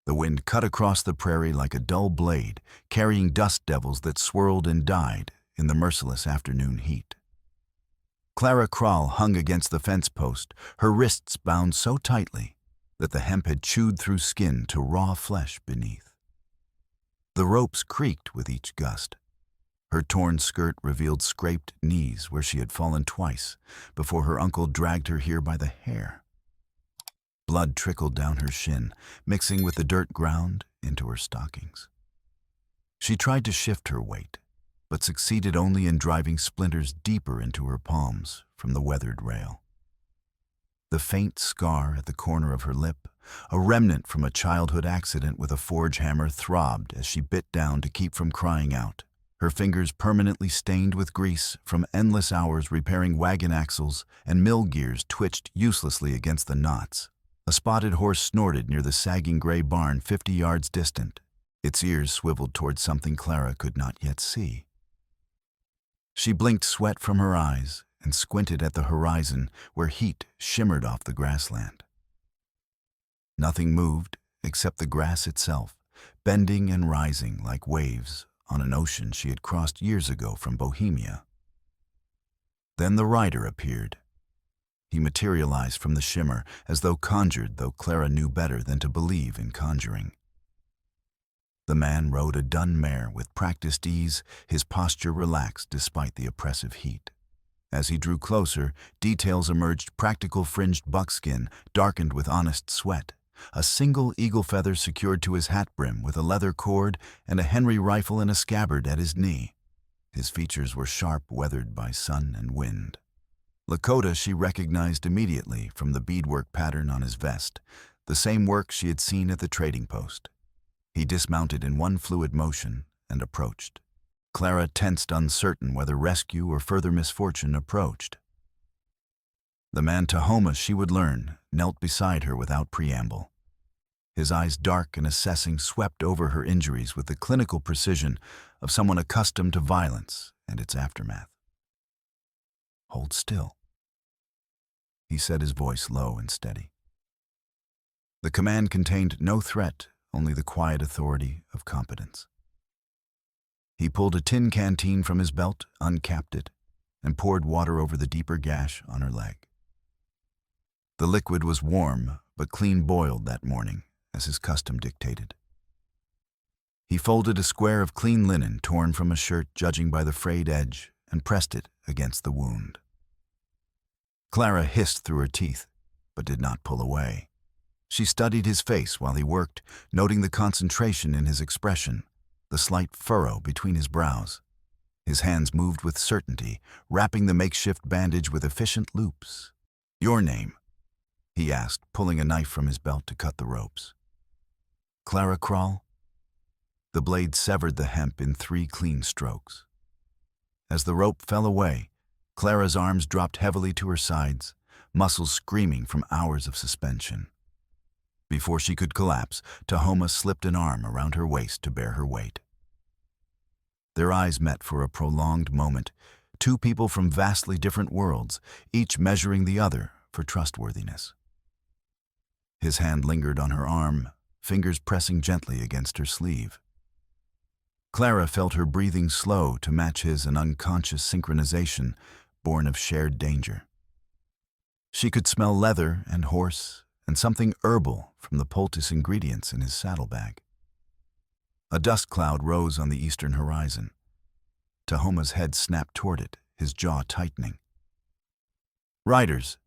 The wind cut across the prairie like a dull blade, carrying dust devils that swirled and died in the merciless afternoon heat. Clara Krall hung against the fence post, her wrists bound so tightly that the hemp had chewed through skin to raw flesh beneath. The ropes creaked with each gust. Her torn skirt revealed scraped knees where she had fallen twice before her uncle dragged her here by the hair. Blood trickled down her shin, mixing with the dirt ground into her stockings. She tried to shift her weight, but succeeded only in driving splinters deeper into her palms from the weathered rail. The faint scar at the corner of her lip, a remnant from a childhood accident with a forge hammer, throbbed as she bit down to keep from crying out. Her fingers permanently stained with grease from endless hours repairing wagon axles, and mill gears twitched uselessly against the knots. A spotted horse snorted near the sagging gray barn 50 yards distant. Its ears swiveled toward something Clara could not yet see. She blinked sweat from her eyes and squinted at the horizon where heat shimmered off the grassland. Nothing moved except the grass itself, bending and rising like waves on an ocean she had crossed years ago from Bohemia. Then the rider appeared. He materialized from the shimmer as though conjured, though Clara knew better than to believe in conjuring. The man rode a dun mare with practiced ease, his posture relaxed despite the oppressive heat. As he drew closer, details emerged: practical fringed buckskin, darkened with honest sweat, a single eagle feather secured to his hat brim with a leather cord, and a Henry rifle in a scabbard at his knee. His features were sharp, weathered by sun and wind. Lakota she recognized immediately from the beadwork pattern on his vest, the same work she had seen at the trading post. He dismounted in one fluid motion and approached. Clara tensed, uncertain whether rescue or further misfortune approached. The man Tahoma, she would learn, knelt beside her without preamble. His eyes, dark and assessing, swept over her injuries with the clinical precision of someone accustomed to violence and its aftermath. "Hold still," he said, his voice low and steady. The command contained no threat, only the quiet authority of competence. He pulled a tin canteen from his belt, uncapped it, and poured water over the deeper gash on her leg. The liquid was warm, but clean boiled that morning, as his custom dictated. He folded a square of clean linen torn from a shirt, judging by the frayed edge, and pressed it against the wound. Clara hissed through her teeth, but did not pull away. She studied his face while he worked, noting the concentration in his expression, the slight furrow between his brows. His hands moved with certainty, wrapping the makeshift bandage with efficient loops. "Your name?" he asked, pulling a knife from his belt to cut the ropes. "Clara Krall." The blade severed the hemp in 3 clean strokes. As the rope fell away, Clara's arms dropped heavily to her sides, muscles screaming from hours of suspension. Before she could collapse, Tahoma slipped an arm around her waist to bear her weight. Their eyes met for a prolonged moment, 2 people from vastly different worlds, each measuring the other for trustworthiness. His hand lingered on her arm, fingers pressing gently against her sleeve. Clara felt her breathing slow to match his, an unconscious synchronization born of shared danger. She could smell leather and horse and something herbal from the poultice ingredients in his saddlebag. A dust cloud rose on the eastern horizon. Tahoma's head snapped toward it, his jaw tightening. "Riders,"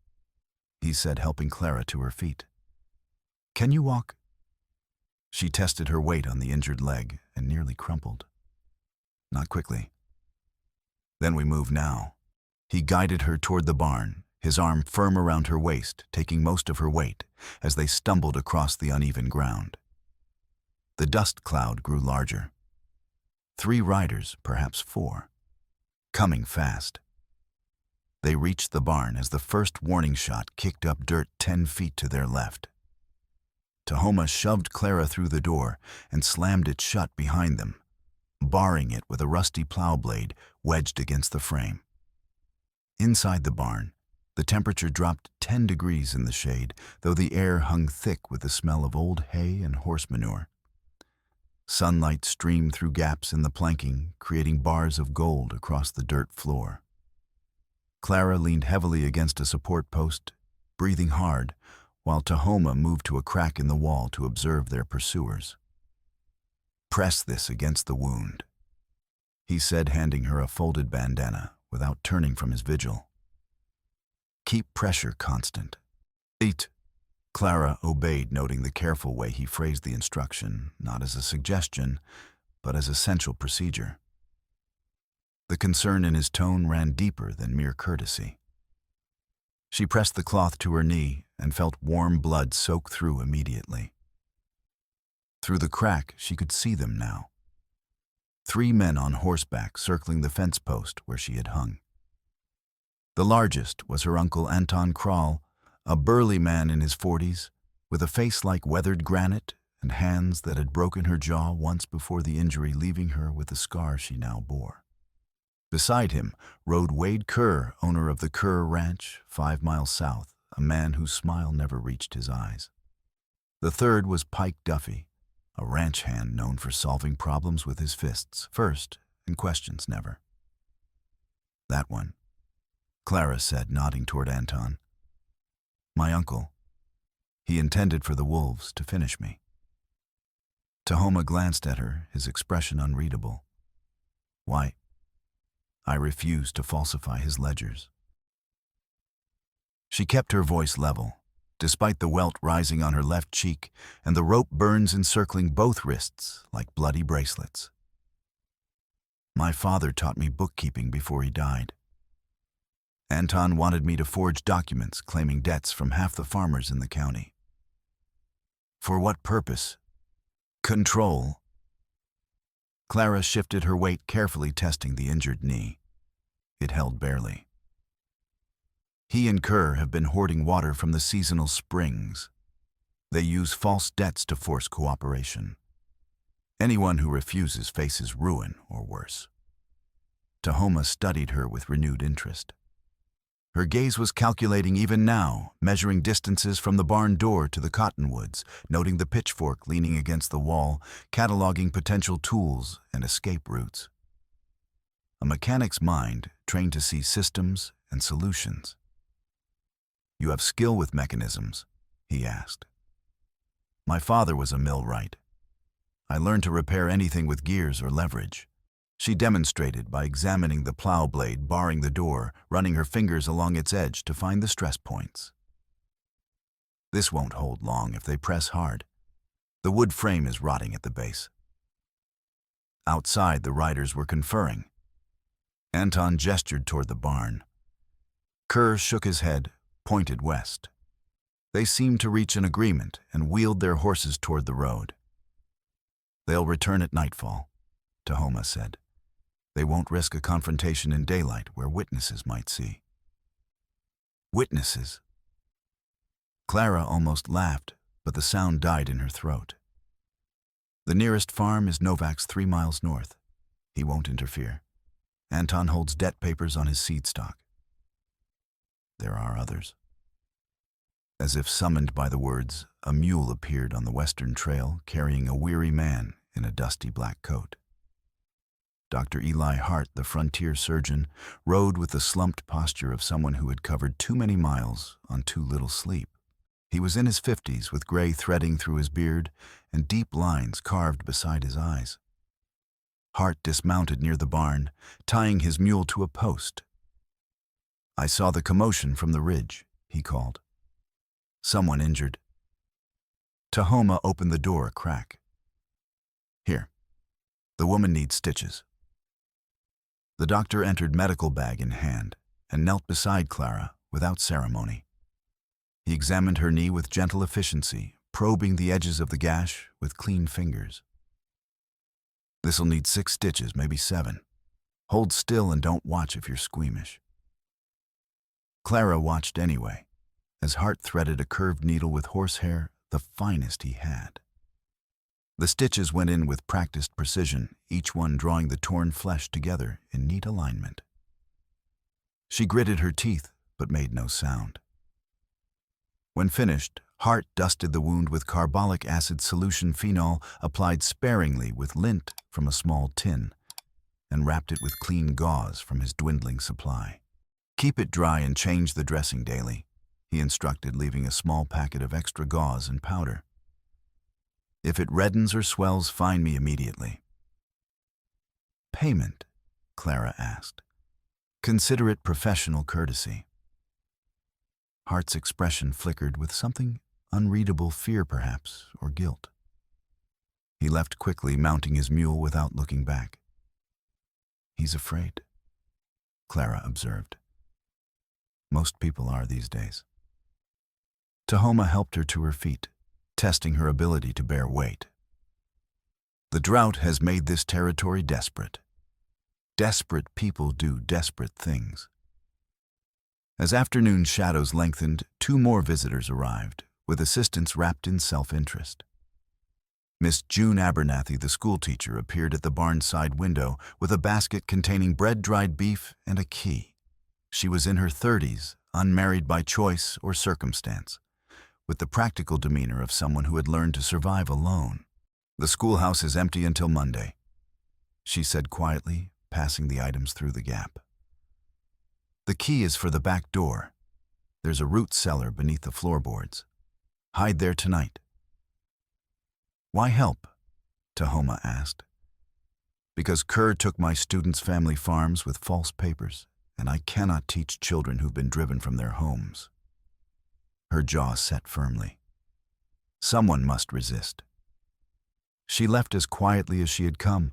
he said, helping Clara to her feet. "Can you walk?" She tested her weight on the injured leg and nearly crumpled. "Not quickly." "Then we move now." He guided her toward the barn, his arm firm around her waist, taking most of her weight as they stumbled across the uneven ground. The dust cloud grew larger. 3 riders, perhaps 4, coming fast. They reached the barn as the first warning shot kicked up dirt 10 feet to their left. Tahoma shoved Clara through the door and slammed it shut behind them, barring it with a rusty plow blade wedged against the frame. Inside the barn, The temperature dropped 10 degrees in the shade, though the air hung thick with the smell of old hay and horse manure. Sunlight streamed through gaps in the planking, creating bars of gold across the dirt floor. Clara leaned heavily against a support post, breathing hard, while Tahoma moved to a crack in the wall to observe their pursuers. "Press this against the wound," he said, handing her a folded bandana without turning from his vigil. "Keep pressure constant." "Eat." Clara obeyed, noting the careful way he phrased the instruction, not as a suggestion, but as essential procedure. The concern in his tone ran deeper than mere courtesy. She pressed the cloth to her knee and felt warm blood soak through immediately. Through the crack, she could see them now. 3 men on horseback circling the fence post where she had hung. The largest was her uncle Anton Kral, a burly man in his 40s, with a face like weathered granite and hands that had broken her jaw once before the injury, leaving her with the scar she now bore. Beside him rode Wade Kerr, owner of the Kerr Ranch, 5 miles south, a man whose smile never reached his eyes. The third was Pike Duffy, a ranch hand known for solving problems with his fists first and questions never. "That one," Clara said, nodding toward Anton. "My uncle. He intended for the wolves to finish me." Tahoma glanced at her, his expression unreadable. "Why?" "I refused to falsify his ledgers." She kept her voice level, despite the welt rising on her left cheek and the rope burns encircling both wrists like bloody bracelets. "My father taught me bookkeeping before he died. Anton wanted me to forge documents claiming debts from half the farmers in the county." "For what purpose?" "Control." Clara shifted her weight, carefully testing the injured knee. It held barely. "He and Kerr have been hoarding water from the seasonal springs. They use false debts to force cooperation. Anyone who refuses faces ruin or worse." Tahoma studied her with renewed interest. Her gaze was calculating even now, measuring distances from the barn door to the cottonwoods, noting the pitchfork leaning against the wall, cataloging potential tools and escape routes. A mechanic's mind trained to see systems and solutions. "You have skill with mechanisms?" he asked. "My father was a millwright. I learned to repair anything with gears or leverage." She demonstrated by examining the plow blade barring the door, running her fingers along its edge to find the stress points. "This won't hold long if they press hard. The wood frame is rotting at the base." Outside, the riders were conferring. Anton gestured toward the barn. Kerr shook his head, pointed west. They seemed to reach an agreement and wheeled their horses toward the road. "They'll return at nightfall," Tahoma said. "They won't risk a confrontation in daylight where witnesses might see." "Witnesses?" Clara almost laughed, but the sound died in her throat. "The nearest farm is Novak's 3 miles north. He won't interfere. Anton holds debt papers on his seed stock. There are others." As if summoned by the words, a mule appeared on the western trail carrying a weary man in a dusty black coat. Dr. Eli Hart, the frontier surgeon, rode with the slumped posture of someone who had covered too many miles on too little sleep. He was in his 50s, with gray threading through his beard and deep lines carved beside his eyes. Hart dismounted near the barn, tying his mule to a post. "I saw the commotion from the ridge," he called. "Someone injured." Tahoma opened the door a crack. "Here. The woman needs stitches." The doctor entered, medical bag in hand, and knelt beside Clara without ceremony. He examined her knee with gentle efficiency, probing the edges of the gash with clean fingers. "This'll need 6 stitches, maybe 7. Hold still and don't watch if you're squeamish." Clara watched anyway, as Hart threaded a curved needle with horsehair, the finest he had. The stitches went in with practiced precision, each one drawing the torn flesh together in neat alignment. She gritted her teeth, but made no sound. When finished, Hart dusted the wound with carbolic acid solution phenol applied sparingly with lint from a small tin, and wrapped it with clean gauze from his dwindling supply. "Keep it dry and change the dressing daily," he instructed, leaving a small packet of extra gauze and powder. "If it reddens or swells, find me immediately." "Payment?" Clara asked. "Consider it professional courtesy." Hart's expression flickered with something unreadable, fear perhaps, or guilt. He left quickly, mounting his mule without looking back. "He's afraid," Clara observed. "Most people are these days." Tahoma helped her to her feet, testing her ability to bear weight. "The drought has made this territory desperate. Desperate people do desperate things." As afternoon shadows lengthened, 2 more visitors arrived, with assistants wrapped in self-interest. Miss June Abernathy, the schoolteacher, appeared at the barn side window with a basket containing bread, dried beef, and a key. She was in her 30s, unmarried by choice or circumstance, with the practical demeanor of someone who had learned to survive alone. "The schoolhouse is empty until Monday," she said quietly, passing the items through the gap. "The key is for the back door. There's a root cellar beneath the floorboards. Hide there tonight." "Why help?" Tahoma asked. "Because Kerr took my students' family farms with false papers, and I cannot teach children who've been driven from their homes." Her jaw set firmly. Someone must resist. She left as quietly as she had come,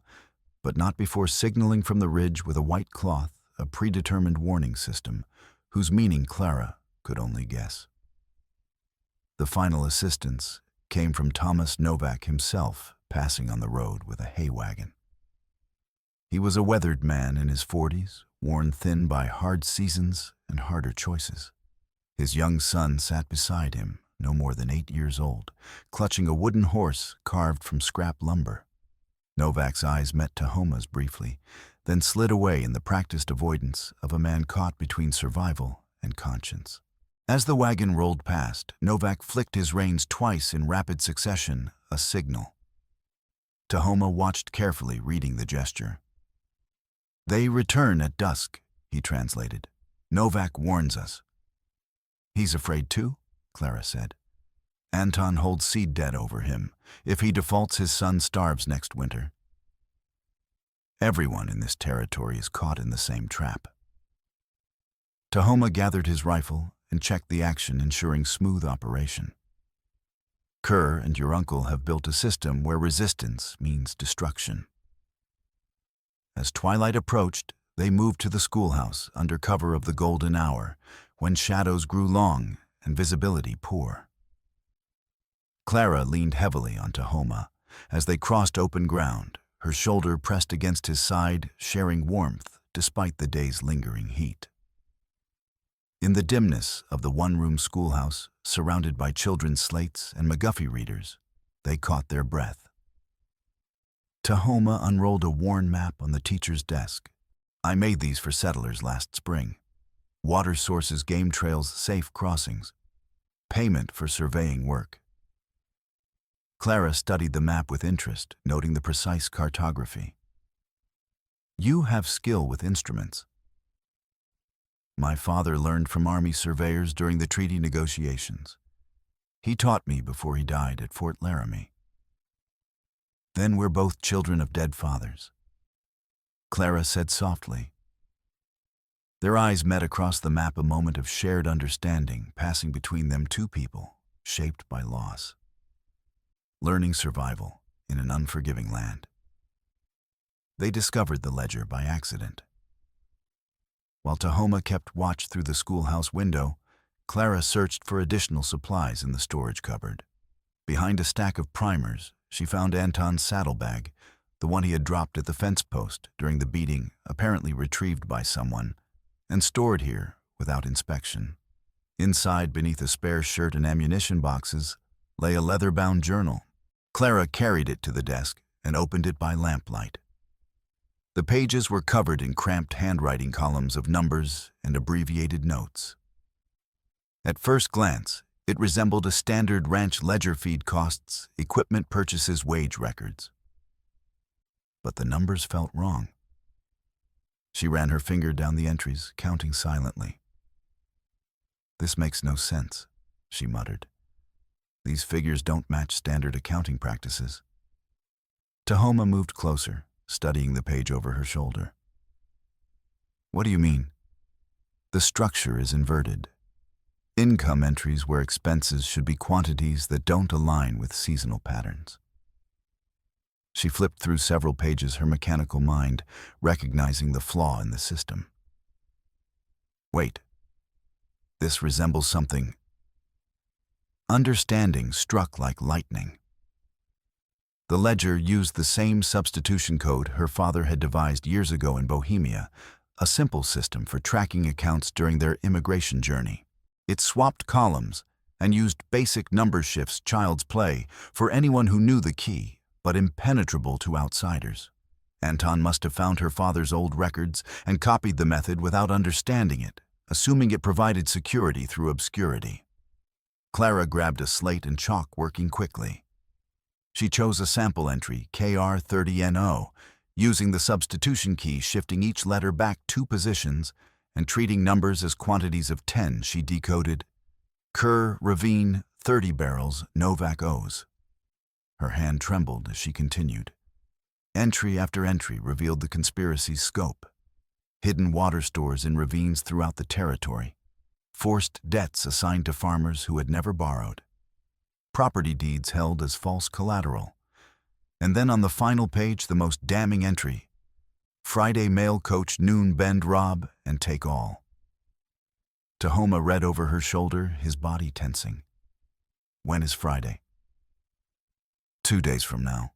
but not before signaling from the ridge with a white cloth, a predetermined warning system, whose meaning Clara could only guess. The final assistance came from Thomas Novak himself, passing on the road with a hay wagon. He was a weathered man in his 40s, worn thin by hard seasons and harder choices. His young son sat beside him, no more than 8 years old, clutching a wooden horse carved from scrap lumber. Novak's eyes met Tahoma's briefly, then slid away in the practiced avoidance of a man caught between survival and conscience. As the wagon rolled past, Novak flicked his reins twice in rapid succession, a signal. Tahoma watched carefully, reading the gesture. "They return at dusk," he translated. "Novak warns us." "He's afraid too," Clara said. "Anton holds seed debt over him. If he defaults, his son starves next winter." Everyone in this territory is caught in the same trap. Tahoma gathered his rifle and checked the action, ensuring smooth operation. "Kerr and your uncle have built a system where resistance means destruction." As twilight approached, they moved to the schoolhouse under cover of the golden hour, when shadows grew long and visibility poor. Clara leaned heavily on Tahoma as they crossed open ground, her shoulder pressed against his side, sharing warmth despite the day's lingering heat. In the dimness of the one-room schoolhouse, surrounded by children's slates and McGuffey readers, they caught their breath. Tahoma unrolled a worn map on the teacher's desk. "I made these for settlers last spring. Water sources, game trails, safe crossings. Payment for surveying work." Clara studied the map with interest, noting the precise cartography. "You have skill with instruments." "My father learned from Army surveyors during the treaty negotiations. He taught me before he died at Fort Laramie." "Then we're both children of dead fathers," Clara said softly. Their eyes met across the map, a moment of shared understanding passing between them, 2 people shaped by loss, learning survival in an unforgiving land. They discovered the ledger by accident. While Tahoma kept watch through the schoolhouse window, Clara searched for additional supplies in the storage cupboard. Behind a stack of primers, she found Anton's saddlebag, the one he had dropped at the fence post during the beating, apparently retrieved by someone, and stored here without inspection. Inside, beneath a spare shirt and ammunition boxes, lay a leather-bound journal. Clara carried it to the desk and opened it by lamplight. The pages were covered in cramped handwriting columns of numbers and abbreviated notes. At first glance, it resembled a standard ranch ledger: feed costs, equipment purchases, wage records. But the numbers felt wrong. She ran her finger down the entries, counting silently. "This makes no sense," she muttered. "These figures don't match standard accounting practices." Tahoma moved closer, studying the page over her shoulder. "What do you mean?" "The structure is inverted. Income entries where expenses should be quantities that don't align with seasonal patterns." She flipped through several pages, her mechanical mind recognizing the flaw in the system. "Wait. This resembles something." Understanding struck like lightning. The ledger used the same substitution code her father had devised years ago in Bohemia, a simple system for tracking accounts during their immigration journey. It swapped columns and used basic number shifts, child's play, for anyone who knew the key, but impenetrable to outsiders. Anton must have found her father's old records and copied the method without understanding it, assuming it provided security through obscurity. Clara grabbed a slate and chalk, working quickly. She chose a sample entry, KR30NO, using the substitution key, shifting each letter back 2 positions and treating numbers as quantities of 10. She decoded Kerr Ravine 30 barrels, Novak O's. Her hand trembled as she continued. Entry after entry revealed the conspiracy's scope. Hidden water stores in ravines throughout the territory. Forced debts assigned to farmers who had never borrowed. Property deeds held as false collateral. And then on the final page, the most damning entry. Friday mail coach, noon bend, rob, and take all. Tahoma read over her shoulder, his body tensing. "When is Friday?" 2 days from now."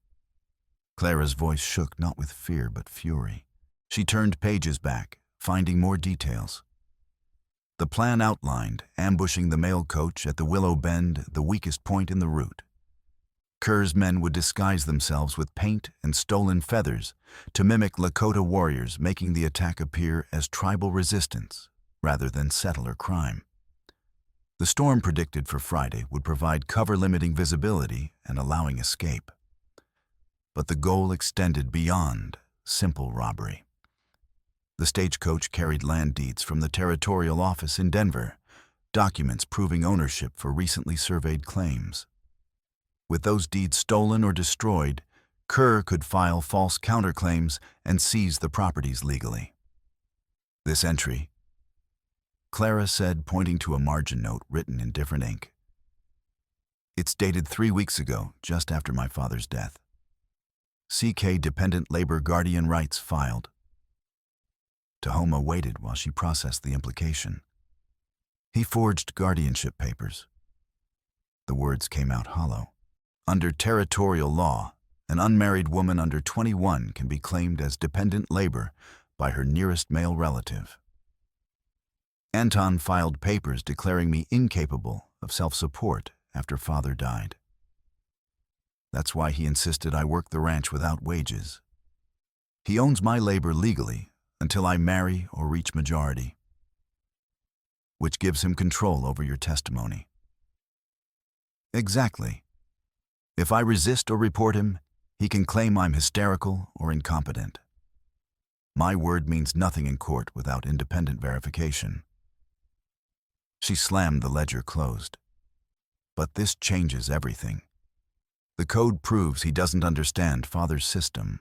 Clara's voice shook, not with fear but fury. She turned pages back, finding more details. The plan outlined ambushing the mail coach at the Willow Bend, the weakest point in the route. Kerr's men would disguise themselves with paint and stolen feathers to mimic Lakota warriors, making the attack appear as tribal resistance rather than settler crime. The storm predicted for Friday would provide cover, limiting visibility and allowing escape. But the goal extended beyond simple robbery. The stagecoach carried land deeds from the territorial office in Denver, documents proving ownership for recently surveyed claims. With those deeds stolen or destroyed, Kerr could file false counterclaims and seize the properties legally. "This entry," Clara said, pointing to a margin note written in different ink. "It's dated 3 weeks ago, just after my father's death. CK Dependent Labor Guardian Rights filed." Tahoma waited while she processed the implication. "He forged guardianship papers." The words came out hollow. "Under territorial law, an unmarried woman under 21 can be claimed as dependent labor by her nearest male relative. Anton filed papers declaring me incapable of self-support after father died. That's why he insisted I work the ranch without wages. He owns my labor legally until I marry or reach majority, which gives him control over your testimony." "Exactly. If I resist or report him, he can claim I'm hysterical or incompetent. My word means nothing in court without independent verification." She slammed the ledger closed. "But this changes everything. The code proves he doesn't understand father's system.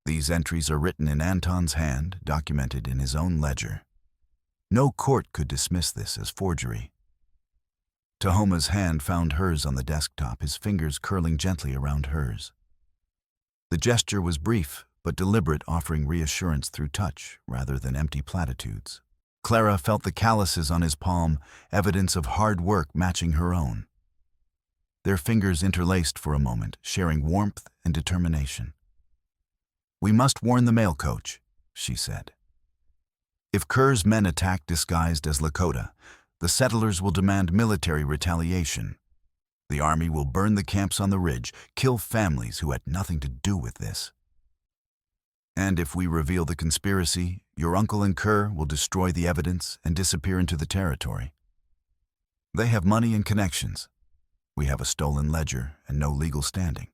These entries are written in Anton's hand, documented in his own ledger. No court could dismiss this as forgery." Tahoma's hand found hers on the desktop, his fingers curling gently around hers. The gesture was brief but deliberate, offering reassurance through touch rather than empty platitudes. Clara felt the calluses on his palm, evidence of hard work matching her own. Their fingers interlaced for a moment, sharing warmth and determination. "We must warn the mail coach," she said. "If Kerr's men attack disguised as Lakota, the settlers will demand military retaliation. The army will burn the camps on the ridge, kill families who had nothing to do with this. And if we reveal the conspiracy, your uncle and Kerr will destroy the evidence and disappear into the territory. They have money and connections. We have a stolen ledger and no legal standing.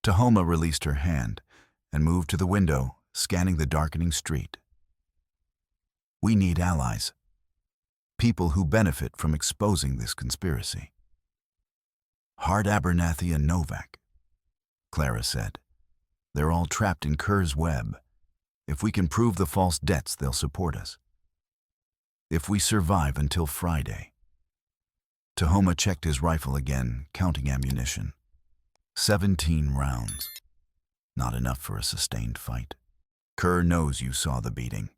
Tahoma released her hand and moved to the window, scanning the darkening street. We need allies. People who benefit from exposing this conspiracy. Hard Abernathy and Novak, Clara said. They're all trapped in Kerr's web. If we can prove the false debts, they'll support us. If we survive until Friday. Tahoma checked his rifle again, counting ammunition. 17 rounds. Not enough for a sustained fight. Kerr knows you saw the beating.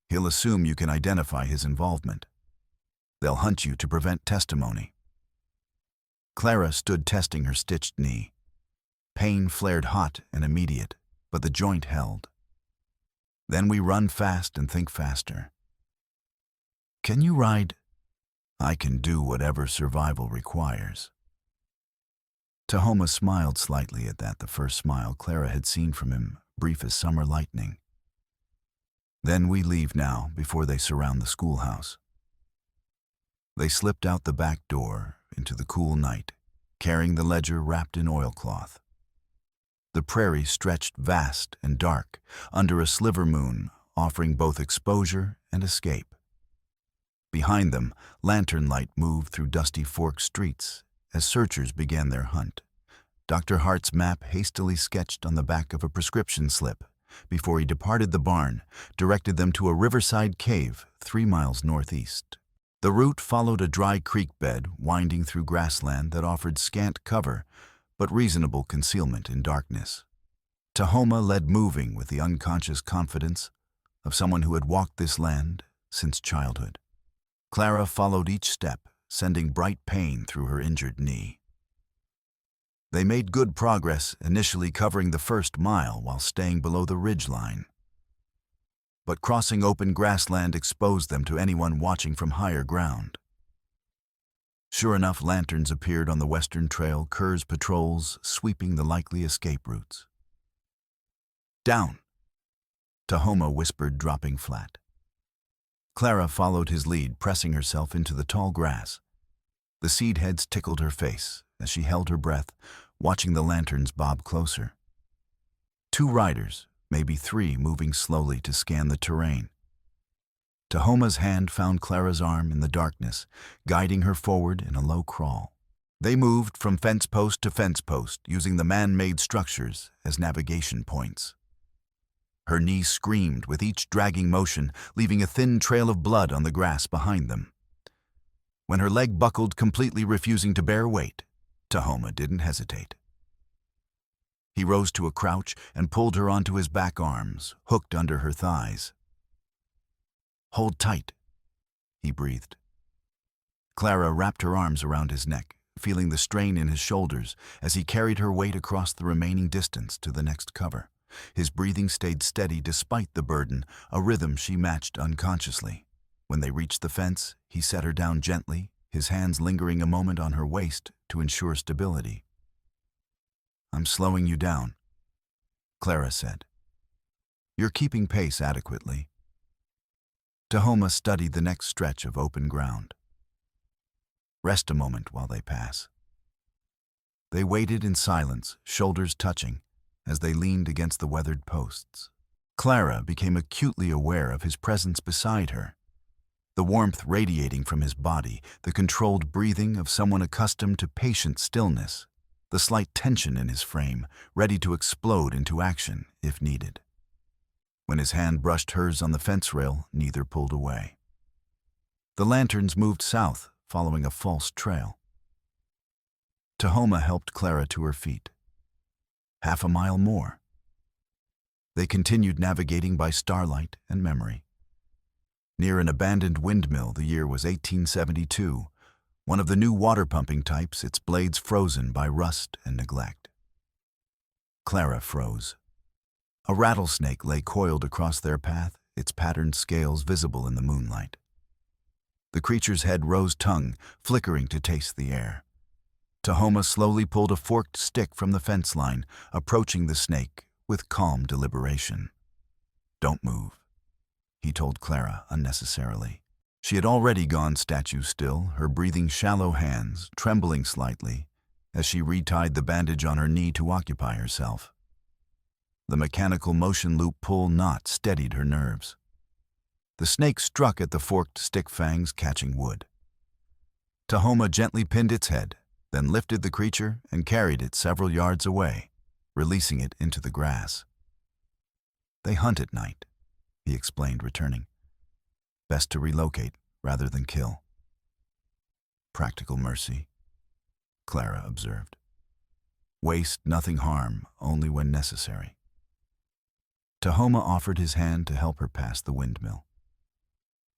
He'll assume you can identify his involvement. They'll hunt you to prevent testimony. Clara stood testing her stitched knee. Pain flared hot and immediate, but the joint held. Then we run fast and think faster. Can you ride? I can do whatever survival requires. Tahoma smiled slightly at that, the first smile Clara had seen from him, brief as summer lightning. Then we leave now, before they surround the schoolhouse. They slipped out the back door into the cool night, carrying the ledger wrapped in oilcloth. The prairie stretched vast and dark under a sliver moon, offering both exposure and escape. Behind them, lantern light moved through dusty fork streets as searchers began their hunt. Dr. Hart's map hastily sketched on the back of a prescription slip before he departed the barn, directed them to a riverside cave 3 miles northeast. The route followed a dry creek bed winding through grassland that offered scant cover but reasonable concealment in darkness. Tahoma led, moving with the unconscious confidence of someone who had walked this land since childhood. Clara followed each step, sending bright pain through her injured knee. They made good progress, initially covering the first mile while staying below the ridge line. But crossing open grassland exposed them to anyone watching from higher ground. Sure enough, lanterns appeared on the western trail, Kerr's patrols sweeping the likely escape routes. Down, Tahoma whispered, dropping flat. Clara followed his lead, pressing herself into the tall grass. The seed heads tickled her face as she held her breath, watching the lanterns bob closer. 2 riders, maybe 3, moving slowly to scan the terrain. Tahoma's hand found Clara's arm in the darkness, guiding her forward in a low crawl. They moved from fence post to fence post, using the man-made structures as navigation points. Her knee screamed with each dragging motion, leaving a thin trail of blood on the grass behind them. When her leg buckled, completely refusing to bear weight, Tahoma didn't hesitate. He rose to a crouch and pulled her onto his back arms, hooked under her thighs. Hold tight, he breathed. Clara wrapped her arms around his neck, feeling the strain in his shoulders as he carried her weight across the remaining distance to the next cover. His breathing stayed steady despite the burden, a rhythm she matched unconsciously. When they reached the fence, he set her down gently, his hands lingering a moment on her waist to ensure stability. I'm slowing you down, Clara said. You're keeping pace adequately. Tahoma studied the next stretch of open ground. Rest a moment while they pass. They waited in silence, shoulders touching, as they leaned against the weathered posts. Clara became acutely aware of his presence beside her. The warmth radiating from his body, the controlled breathing of someone accustomed to patient stillness, the slight tension in his frame, ready to explode into action if needed. When his hand brushed hers on the fence rail, neither pulled away. The lanterns moved south, following a false trail. Tahoma helped Clara to her feet. 1/2 mile more. They continued navigating by starlight and memory. Near an abandoned windmill, the year was 1872, one of the new water-pumping types, its blades frozen by rust and neglect. Clara froze. A rattlesnake lay coiled across their path, its patterned scales visible in the moonlight. The creature's head rose tongue, flickering to taste the air. Tahoma slowly pulled a forked stick from the fence line, approaching the snake with calm deliberation. Don't move, he told Clara unnecessarily. She had already gone statue still, her breathing shallow hands trembling slightly as she retied the bandage on her knee to occupy herself. The mechanical motion loop pull knot steadied her nerves. The snake struck at the forked stick fangs, catching wood. Tahoma gently pinned its head, then lifted the creature and carried it several yards away, releasing it into the grass. "They hunt at night," he explained, returning. "Best to relocate rather than kill." "Practical mercy," Clara observed. "Waste, nothing harm, only when necessary." Tahoma offered his hand to help her past the windmill.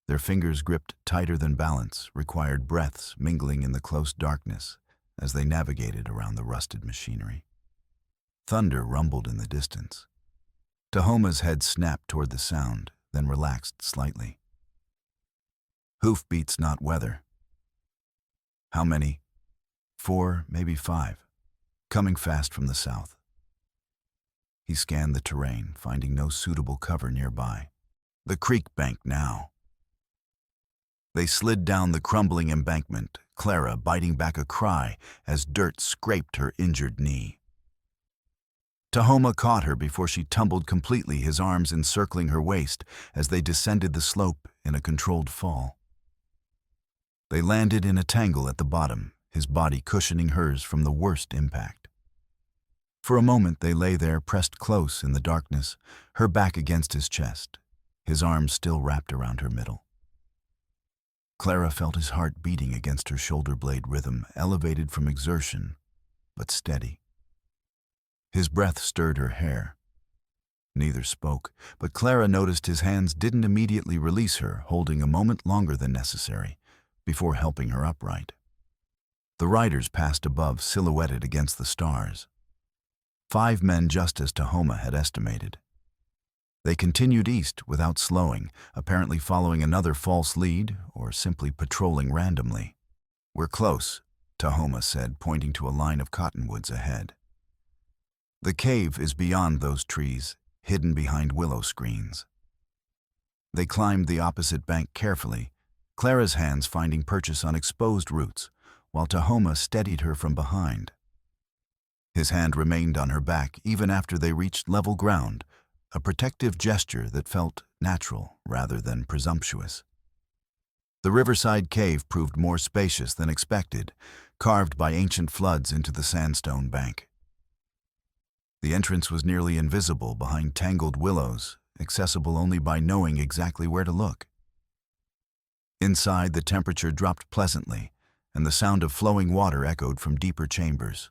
Their fingers gripped tighter than balance, required breaths mingling in the close darkness as they navigated around the rusted machinery. Thunder rumbled in the distance. Tahoma's head snapped toward the sound, then relaxed slightly. "Hoofbeats, not weather." "How many?" "4, maybe 5. Coming fast from the south." He scanned the terrain, finding no suitable cover nearby. The creek bank now. They slid down the crumbling embankment, Clara biting back a cry as dirt scraped her injured knee. Tahoma caught her before she tumbled completely, his arms encircling her waist as they descended the slope in a controlled fall. They landed in a tangle at the bottom, his body cushioning hers from the worst impact. For a moment they lay there, pressed close in the darkness, her back against his chest, his arms still wrapped around her middle. Clara felt his heart beating against her shoulder blade rhythm, elevated from exertion, but steady. His breath stirred her hair. Neither spoke, but Clara noticed his hands didn't immediately release her, holding a moment longer than necessary, before helping her upright. The riders passed above, silhouetted against the stars. 5 men, just as Tahoma had estimated. They continued east without slowing, apparently following another false lead or simply patrolling randomly. "We're close," Tahoma said, pointing to a line of cottonwoods ahead. "The cave is beyond those trees, hidden behind willow screens." They climbed the opposite bank carefully, Clara's hands finding purchase on exposed roots, while Tahoma steadied her from behind. His hand remained on her back even after they reached level ground, a protective gesture that felt natural rather than presumptuous. The riverside cave proved more spacious than expected, carved by ancient floods into the sandstone bank. The entrance was nearly invisible behind tangled willows, accessible only by knowing exactly where to look. Inside, the temperature dropped pleasantly, and the sound of flowing water echoed from deeper chambers.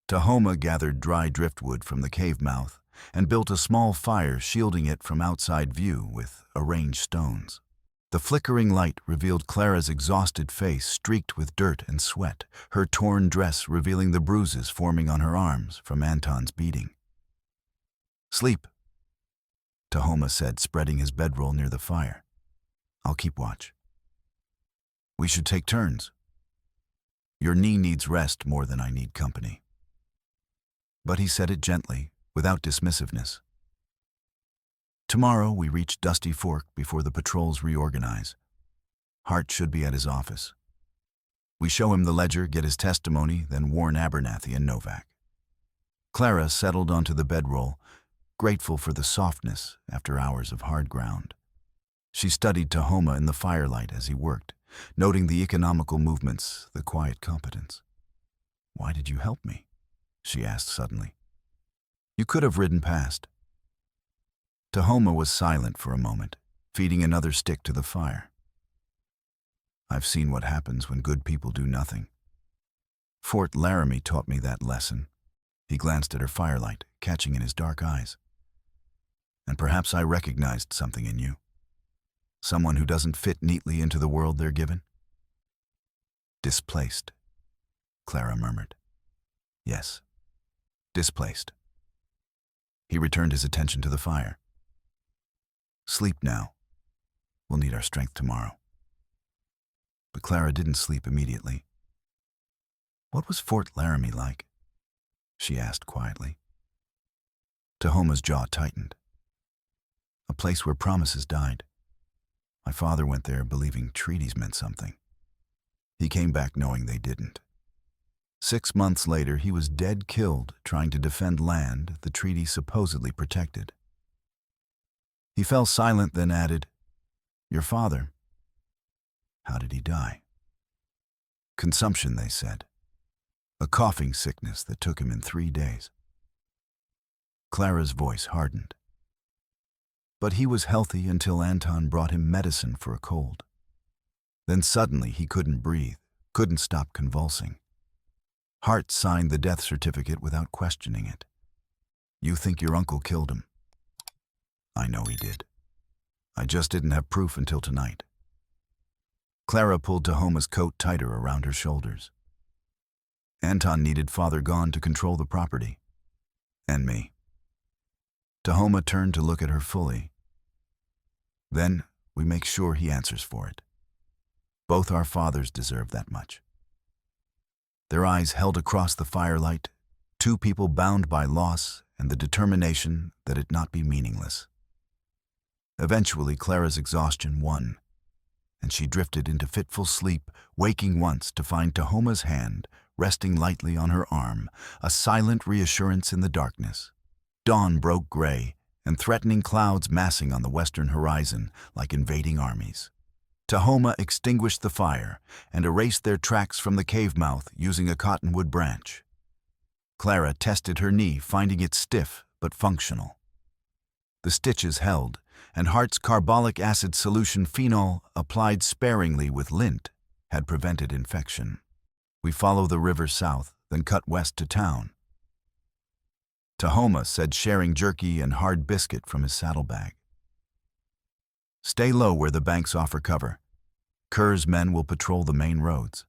Tahoma gathered dry driftwood from the cave mouth and built a small fire, shielding it from outside view with arranged stones. The flickering light revealed Clara's exhausted face streaked with dirt and sweat, her torn dress revealing the bruises forming on her arms from Anton's beating. "Sleep," Tahoma said, spreading his bedroll near the fire. "I'll keep watch." "We should take turns. Your knee needs rest more than I need company." But he said it gently, without dismissiveness. Tomorrow we reach Dusty Fork before the patrols reorganize. Hart should be at his office. We show him the ledger, get his testimony, then warn Abernathy and Novak. Clara settled onto the bedroll, grateful for the softness after hours of hard ground. She studied Tahoma in the firelight as he worked, noting the economical movements, the quiet competence. "Why did you help me?" she asked suddenly. "You could have ridden past." Tahoma was silent for a moment, feeding another stick to the fire. "I've seen what happens when good people do nothing. Fort Laramie taught me that lesson." He glanced at her firelight, catching in his dark eyes. "And perhaps I recognized something in you. Someone who doesn't fit neatly into the world they're given." "Displaced," Clara murmured. "Yes, displaced." He returned his attention to the fire. "Sleep now. We'll need our strength tomorrow." But Clara didn't sleep immediately. "What was Fort Laramie like?" she asked quietly. Tahoma's jaw tightened. "A place where promises died. My father went there believing treaties meant something. He came back knowing they didn't. 6 months later, he was dead killed trying to defend land the treaty supposedly protected. He fell silent, then added, "Your father, how did he die?" "Consumption," they said. "A coughing sickness that took him in 3 days." Clara's voice hardened. But he was healthy until Anton brought him medicine for a cold. Then suddenly he couldn't breathe, couldn't stop convulsing. Hart signed the death certificate without questioning it. "You think your uncle killed him?" "I know he did. I just didn't have proof until tonight." Clara pulled Tahoma's coat tighter around her shoulders. "Anton needed Father gone to control the property. And me." Tahoma turned to look at her fully. "Then we make sure he answers for it. Both our fathers deserve that much." Their eyes held across the firelight, two people bound by loss and the determination that it not be meaningless. Eventually, Clara's exhaustion won, and she drifted into fitful sleep, waking once to find Tahoma's hand resting lightly on her arm, a silent reassurance in the darkness. Dawn broke gray, and threatening clouds massing on the western horizon like invading armies. Tahoma extinguished the fire and erased their tracks from the cave mouth using a cottonwood branch. Clara tested her knee, finding it stiff but functional. The stitches held, and Hart's carbolic acid solution phenol, applied sparingly with lint, had prevented infection. "We follow the river south, then cut west to town," Tahoma said, sharing jerky and hard biscuit from his saddlebag. "Stay low where the banks offer cover. Kerr's men will patrol the main roads."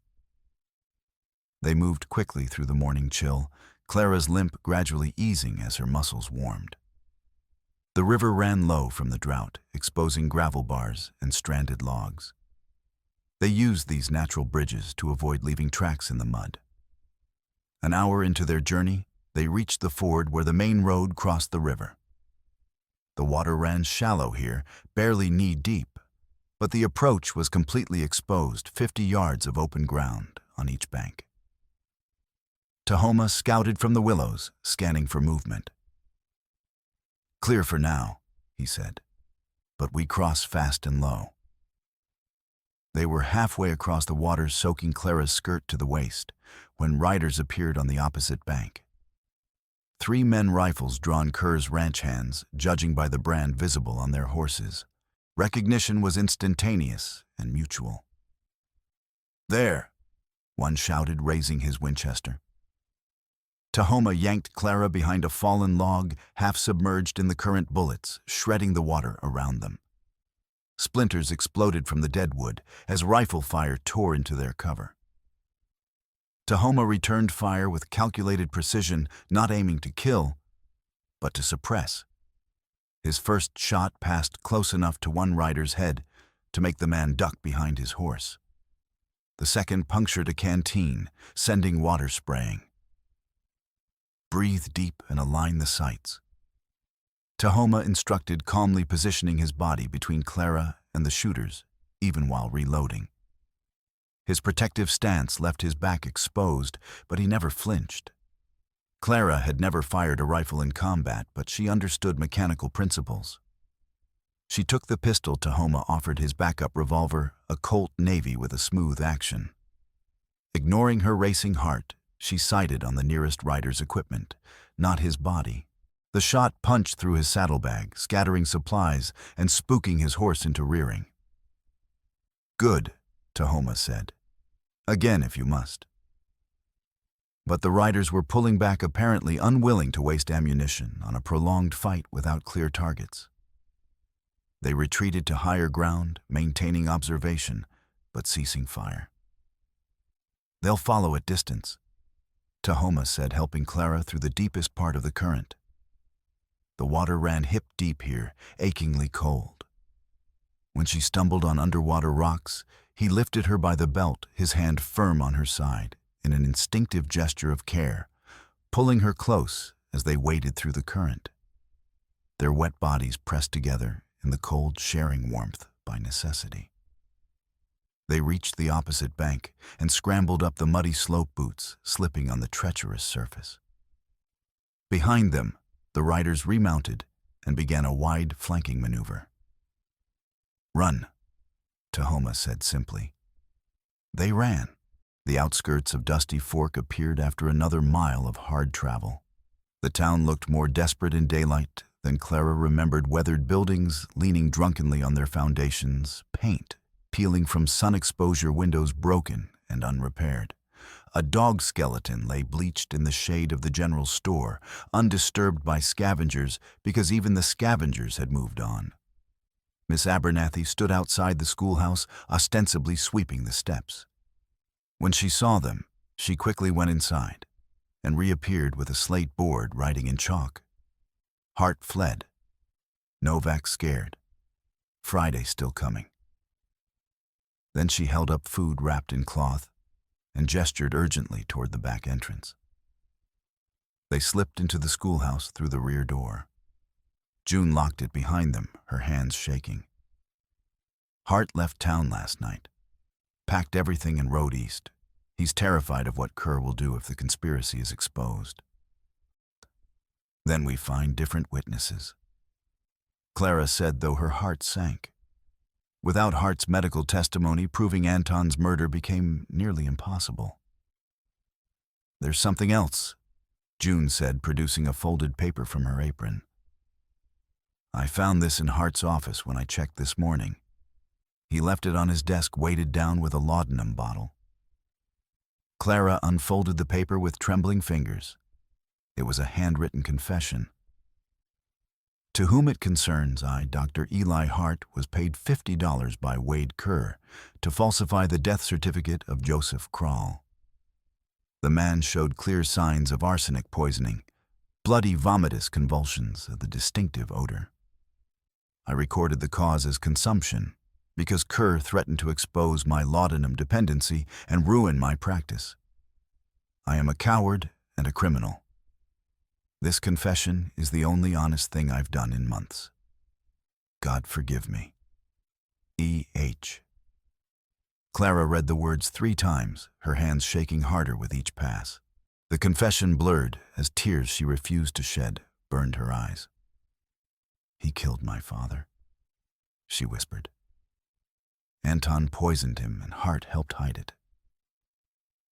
They moved quickly through the morning chill, Clara's limp gradually easing as her muscles warmed. The river ran low from the drought, exposing gravel bars and stranded logs. They used these natural bridges to avoid leaving tracks in the mud. An hour into their journey, they reached the ford where the main road crossed the river. The water ran shallow here, barely knee-deep, but the approach was completely exposed, 50 yards of open ground on each bank. Tahoma scouted from the willows, scanning for movement. "Clear for now," he said, "but we cross fast and low." They were halfway across the water, soaking Clara's skirt to the waist, when riders appeared on the opposite bank. 3 men, rifles drawn Kerr's ranch hands, judging by the brand visible on their horses. Recognition was instantaneous and mutual. "There," one shouted, raising his Winchester. Tahoma yanked Clara behind a fallen log, half submerged in the current bullets, shredding the water around them. Splinters exploded from the dead wood as rifle fire tore into their cover. Tahoma returned fire with calculated precision, not aiming to kill, but to suppress. His first shot passed close enough to one rider's head to make the man duck behind his horse. The second punctured a canteen, sending water spraying. "Breathe deep and align the sights," Tahoma instructed, calmly positioning his body between Clara and the shooters, even while reloading. His protective stance left his back exposed, but he never flinched. Clara had never fired a rifle in combat, but she understood mechanical principles. She took the pistol Tahoma offered, his backup revolver, a Colt Navy with a smooth action. Ignoring her racing heart, she sighted on the nearest rider's equipment, not his body. The shot punched through his saddlebag, scattering supplies and spooking his horse into rearing. "Good," Tahoma said. "Again if you must." But the riders were pulling back, apparently unwilling to waste ammunition on a prolonged fight without clear targets. They retreated to higher ground, maintaining observation, but ceasing fire. "They'll follow at distance," Tahoma said, helping Clara through the deepest part of the current. The water ran hip-deep here, achingly cold. When she stumbled on underwater rocks, he lifted her by the belt, his hand firm on her side, in an instinctive gesture of care, pulling her close as they waded through the current. Their wet bodies pressed together in the cold, sharing warmth by necessity. They reached the opposite bank and scrambled up the muddy slope, boots slipping on the treacherous surface. Behind them, the riders remounted and began a wide flanking maneuver. "Run," Tahoma said simply. They ran. The outskirts of Dusty Fork appeared after another mile of hard travel. The town looked more desperate in daylight than Clara remembered, weathered buildings leaning drunkenly on their foundations, paint peeling from sun exposure, windows broken and unrepaired. A dog skeleton lay bleached in the shade of the general store, undisturbed by scavengers because even the scavengers had moved on. Miss Abernathy stood outside the schoolhouse, ostensibly sweeping the steps. When she saw them, she quickly went inside and reappeared with a slate board writing in chalk. Hart fled. Novak scared. Friday still coming. Then she held up food wrapped in cloth and gestured urgently toward the back entrance. They slipped into the schoolhouse through the rear door. June locked it behind them, her hands shaking. Hart left town last night, packed everything and rode east. He's terrified of what Kerr will do if the conspiracy is exposed. Then we find different witnesses. Clara said, though her heart sank. Without Hart's medical testimony, proving Anton's murder became nearly impossible. "There's something else," June said, producing a folded paper from her apron. "I found this in Hart's office when I checked this morning. He left it on his desk, weighted down with a laudanum bottle." Clara unfolded the paper with trembling fingers. It was a handwritten confession. "To whom it concerns, I, Dr. Eli Hart, was paid $50 by Wade Kerr to falsify the death certificate of Joseph Krall. The man showed clear signs of arsenic poisoning, bloody vomitous convulsions of the distinctive odor. I recorded the cause as consumption because Kerr threatened to expose my laudanum dependency and ruin my practice. I am a coward and a criminal. This confession is the only honest thing I've done in months. God forgive me. E.H." Clara read the words 3 times, her hands shaking harder with each pass. The confession blurred as tears she refused to shed burned her eyes. "He killed my father," she whispered. "Anton poisoned him and Hart helped hide it."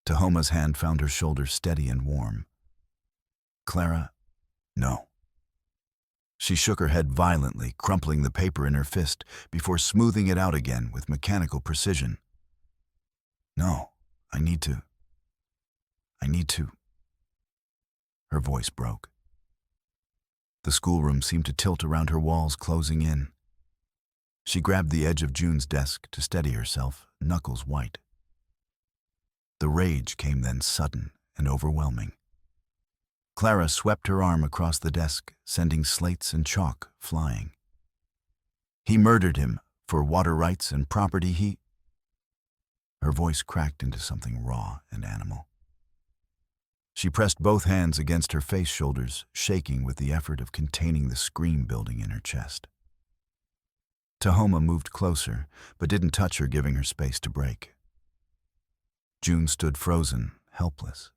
Tahoma's hand found her shoulder steady and warm. "Clara, no." She shook her head violently, crumpling the paper in her fist before smoothing it out again with mechanical precision. "No, I need to. Her voice broke. The schoolroom seemed to tilt around her walls, closing in. She grabbed the edge of June's desk to steady herself, knuckles white. The rage came then, sudden and overwhelming. Clara swept her arm across the desk, sending slates and chalk flying. "He murdered him for water rights and property he—" Her voice cracked into something raw and animal. She pressed both hands against her face, shoulders shaking with the effort of containing the scream building in her chest. Tahoma moved closer, but didn't touch her, giving her space to break. June stood frozen, helpless.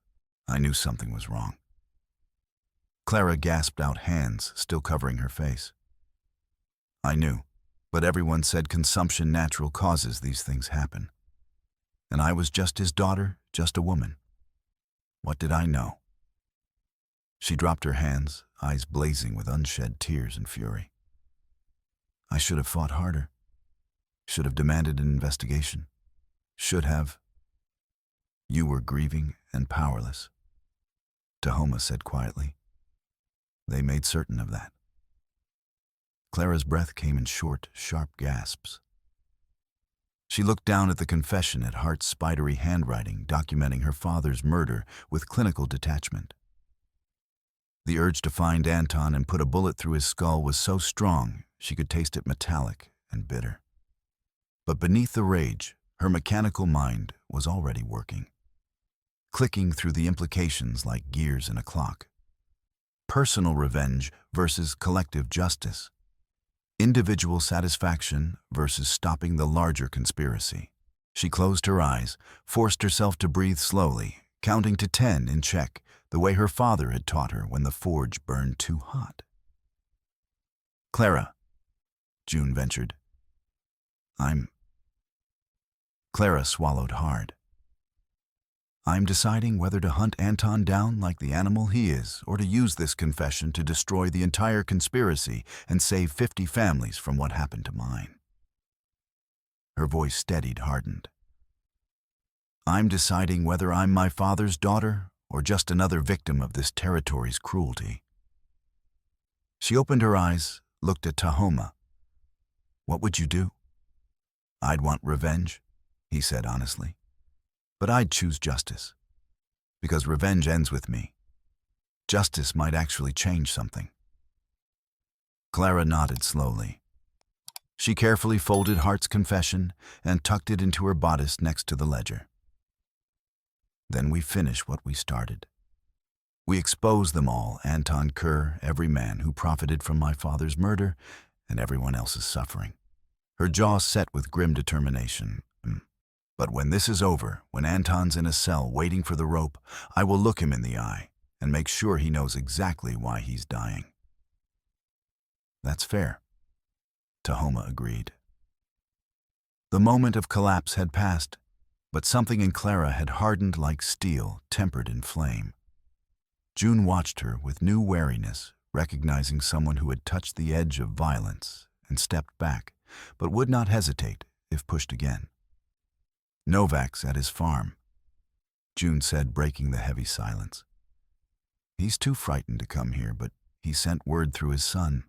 I knew something was wrong. Clara gasped out, hands still covering her face. "I knew, but everyone said consumption natural causes these things happen. And I was just his daughter, just a woman. What did I know?" She dropped her hands, eyes blazing with unshed tears and fury. "I should have fought harder. Should have demanded an investigation. Should have." "You were grieving and powerless," Tahoma said quietly. "They made certain of that." Clara's breath came in short, sharp gasps. She looked down at the confession, at Hart's spidery handwriting documenting her father's murder with clinical detachment. The urge to find Anton and put a bullet through his skull was so strong she could taste it metallic and bitter. But beneath the rage, her mechanical mind was already working, clicking through the implications like gears in a clock. Personal revenge versus collective justice. Individual satisfaction versus stopping the larger conspiracy. She closed her eyes, forced herself to breathe slowly, counting to 10 in check, the way her father had taught her when the forge burned too hot. "Clara," June ventured. Clara swallowed hard. "I'm deciding whether to hunt Anton down like the animal he is, or to use this confession to destroy the entire conspiracy and save 50 families from what happened to mine." Her voice steadied, hardened. "I'm deciding whether I'm my father's daughter or just another victim of this territory's cruelty." She opened her eyes, looked at Tahoma. "What would you do?" "I'd want revenge," he said honestly. "But I'd choose justice. Because revenge ends with me. Justice might actually change something." Clara nodded slowly. She carefully folded Hart's confession and tucked it into her bodice next to the ledger. "Then we finish what we started. We expose them all, Anton Kerr, every man who profited from my father's murder, and everyone else's suffering." Her jaw set with grim determination. "But when this is over, when Anton's in a cell waiting for the rope, I will look him in the eye and make sure he knows exactly why he's dying." "That's fair," Tahoma agreed. The moment of collapse had passed, but something in Clara had hardened like steel tempered in flame. June watched her with new wariness, recognizing someone who had touched the edge of violence and stepped back, but would not hesitate if pushed again. "Novak's at his farm," June said, breaking the heavy silence. "He's too frightened to come here, but he sent word through his son.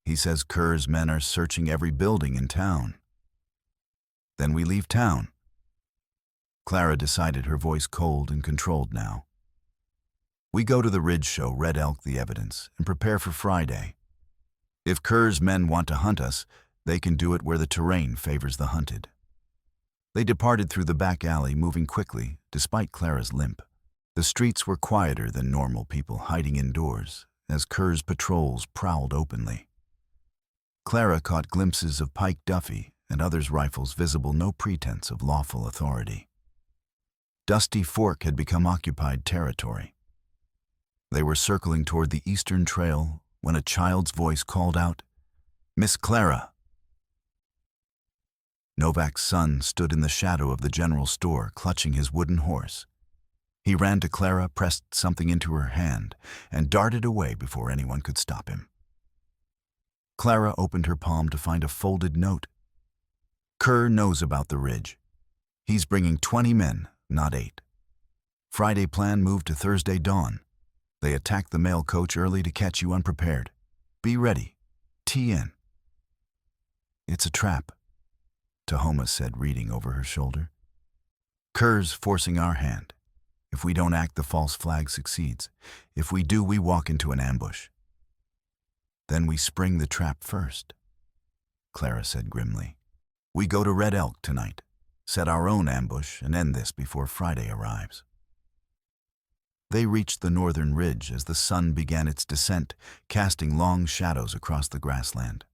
He says Kerr's men are searching every building in town." "Then we leave town." Clara decided, her voice cold and controlled now. "We go to the Ridge show Red Elk the evidence and prepare for Friday. If Kerr's men want to hunt us, they can do it where the terrain favors the hunted." They departed through the back alley, moving quickly, despite Clara's limp. The streets were quieter than normal people hiding indoors, as Kerr's patrols prowled openly. Clara caught glimpses of Pike Duffy and others' rifles visible, no pretense of lawful authority. Dusty Fork had become occupied territory. They were circling toward the eastern trail when a child's voice called out, "Miss Clara!" Novak's son stood in the shadow of the general store, clutching his wooden horse. He ran to Clara, pressed something into her hand, and darted away before anyone could stop him. Clara opened her palm to find a folded note. "Kerr knows about the Ridge. He's bringing 20 men, not 8. Friday plan moved to Thursday dawn. They attacked the mail coach early to catch you unprepared. Be ready. TN." "It's a trap," Tahoma said, reading over her shoulder. "Kerr's forcing our hand. If we don't act, the false flag succeeds. If we do, we walk into an ambush. Then we spring the trap first," Clara said grimly. "We go to Red Elk tonight, set our own ambush, and end this before Friday arrives." They reached the northern ridge as the sun began its descent, casting long shadows across the grassland.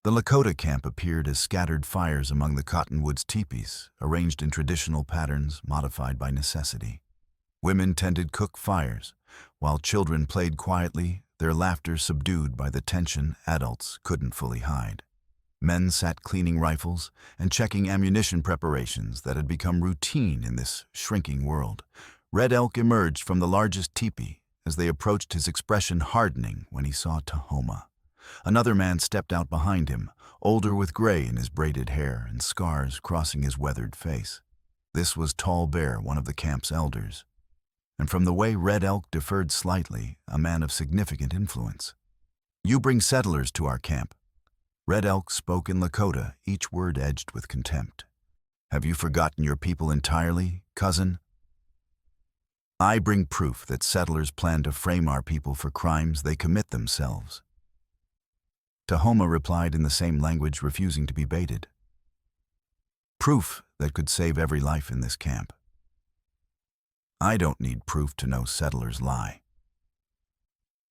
The Lakota camp appeared as scattered fires among the cottonwoods teepees, arranged in traditional patterns modified by necessity. Women tended cook fires, while children played quietly, their laughter subdued by the tension adults couldn't fully hide. Men sat cleaning rifles and checking ammunition preparations that had become routine in this shrinking world. Red Elk emerged from the largest teepee as they approached, his expression hardening when he saw Tahoma. Another man stepped out behind him, older with gray in his braided hair and scars crossing his weathered face. This was Tall Bear, one of the camp's elders, and from the way Red Elk deferred slightly, a man of significant influence. "You bring settlers to our camp." Red Elk spoke in Lakota, each word edged with contempt. "Have you forgotten your people entirely, cousin?" "I bring proof that settlers plan to frame our people for crimes they commit themselves." Tahoma replied in the same language, refusing to be baited. "Proof that could save every life in this camp." "I don't need proof to know settlers lie."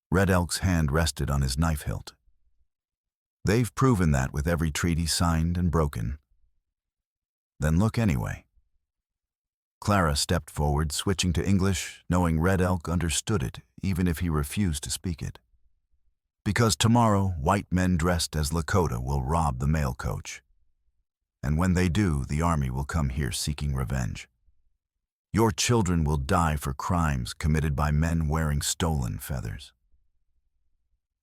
Red Elk's hand rested on his knife hilt. They've proven that with every treaty signed and broken. Then look anyway. Clara stepped forward, switching to English, knowing Red Elk understood it, even if he refused to speak it. Because tomorrow, white men dressed as Lakota will rob the mail coach. And when they do, the army will come here seeking revenge. Your children will die for crimes committed by men wearing stolen feathers.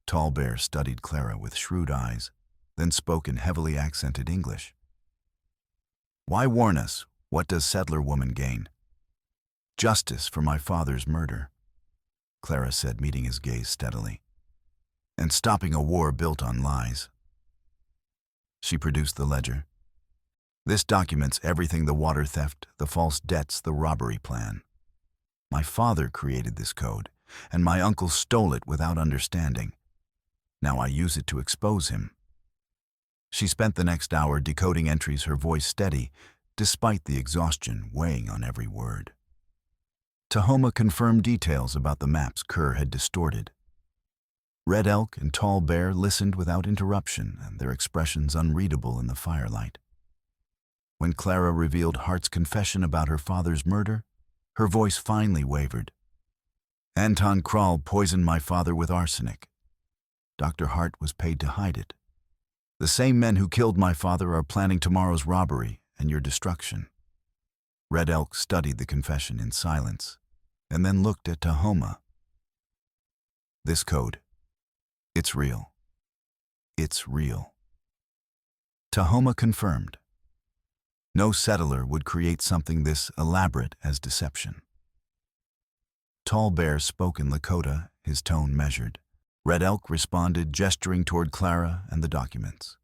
Tall Bear studied Clara with shrewd eyes, then spoke in heavily accented English. Why warn us? What does settler woman gain? Justice for my father's murder, Clara said, meeting his gaze steadily. And stopping a war built on lies. She produced the ledger. This documents everything: the water theft, the false debts, the robbery plan. My father created this code, and my uncle stole it without understanding. Now I use it to expose him. She spent the next hour decoding entries, her voice steady, despite the exhaustion weighing on every word. Tahoma confirmed details about the maps Kerr had distorted. Red Elk and Tall Bear listened without interruption, and their expressions unreadable in the firelight. When Clara revealed Hart's confession about her father's murder, her voice finally wavered. Anton Krall poisoned my father with arsenic. Dr. Hart was paid to hide it. The same men who killed my father are planning tomorrow's robbery and your destruction. Red Elk studied the confession in silence, and then looked at Tahoma. This code, it's real. It's real. Tahoma confirmed. No settler would create something this elaborate as deception. Tall Bear spoke in Lakota, his tone measured. Red Elk responded, gesturing toward Clara and the documents.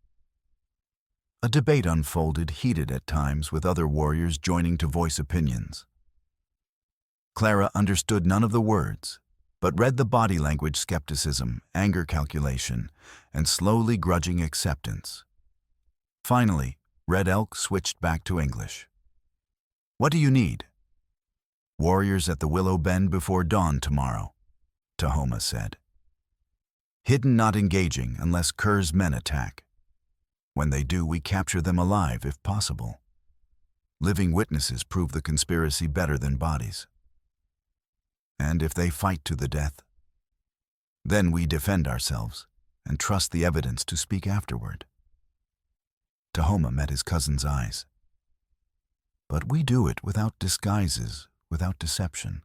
A debate unfolded, heated at times, with other warriors joining to voice opinions. Clara understood none of the words, but read the body language: skepticism, anger, calculation, and slowly grudging acceptance. Finally, Red Elk switched back to English. What do you need? Warriors at the Willow Bend before dawn tomorrow, Tahoma said. Hidden, not engaging unless Kerr's men attack. When they do, we capture them alive if possible. Living witnesses prove the conspiracy better than bodies. And if they fight to the death, then we defend ourselves and trust the evidence to speak afterward. Tahoma met his cousin's eyes. But we do it without disguises, without deception.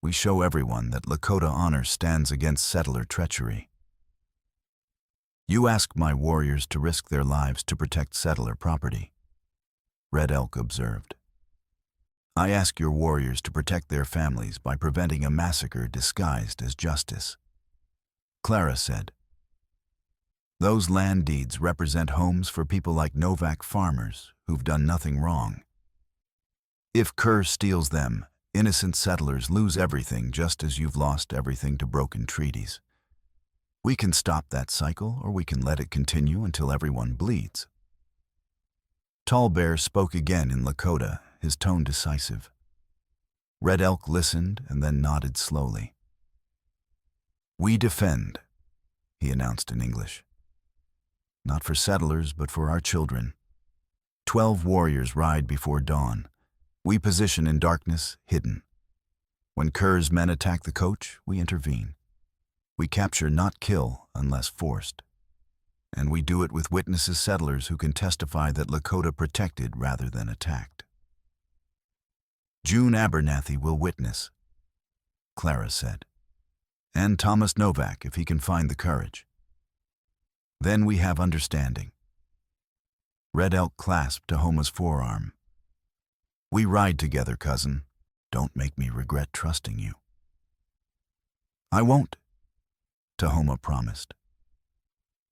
We show everyone that Lakota honor stands against settler treachery. You ask my warriors to risk their lives to protect settler property, Red Elk observed. I ask your warriors to protect their families by preventing a massacre disguised as justice, Clara said. Those land deeds represent homes for people like Novak farmers who've done nothing wrong. If Kerr steals them, innocent settlers lose everything, just as you've lost everything to broken treaties. We can stop that cycle, or we can let it continue until everyone bleeds. Tall Bear spoke again in Lakota, his tone decisive. Red Elk listened and then nodded slowly. We defend, he announced in English. Not for settlers, but for our children. 12 warriors ride before dawn. We position in darkness, hidden. When Kerr's men attack the coach, we intervene. We capture, not kill, unless forced. And we do it with witnesses, settlers who can testify that Lakota protected rather than attacked. June Abernathy will witness, Clara said. And Thomas Novak, if he can find the courage. Then we have understanding. Red Elk clasped Tahoma's forearm. We ride together, cousin. Don't make me regret trusting you. I won't, Tahoma promised.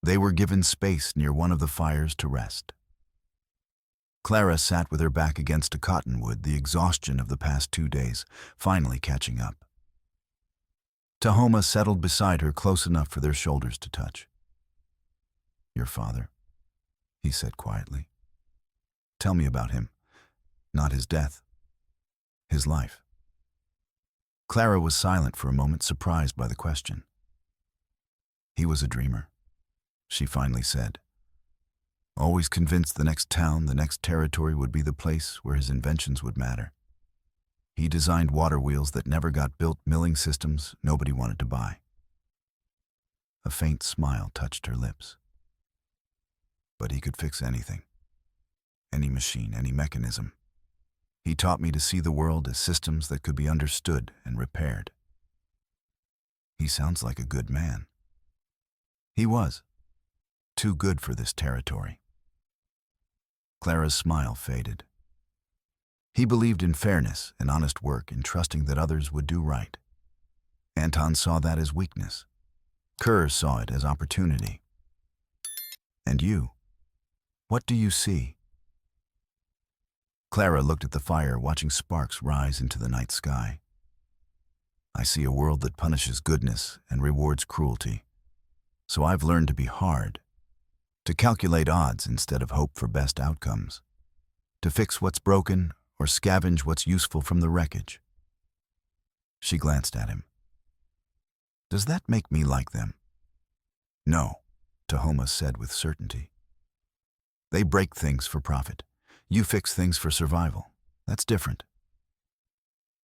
They were given space near one of the fires to rest. Clara sat with her back against a cottonwood, the exhaustion of the past 2 days finally catching up. Tahoma settled beside her, close enough for their shoulders to touch. Your father, he said quietly. Tell me about him. Not his death. His life. Clara was silent for a moment, surprised by the question. He was a dreamer, she finally said. Always convinced the next town, the next territory would be the place where his inventions would matter. He designed water wheels that never got built, milling systems nobody wanted to buy. A faint smile touched her lips. But he could fix anything. Any machine, any mechanism. He taught me to see the world as systems that could be understood and repaired. He sounds like a good man. He was. Too good for this territory. Clara's smile faded. He believed in fairness and honest work, in trusting that others would do right. Anton saw that as weakness. Kerr saw it as opportunity. And you? What do you see? Clara looked at the fire, watching sparks rise into the night sky. I see a world that punishes goodness and rewards cruelty. So I've learned to be hard, to calculate odds instead of hope for best outcomes, to fix what's broken or scavenge what's useful from the wreckage. She glanced at him. Does that make me like them? No, Tahoma said with certainty. They break things for profit. You fix things for survival. That's different.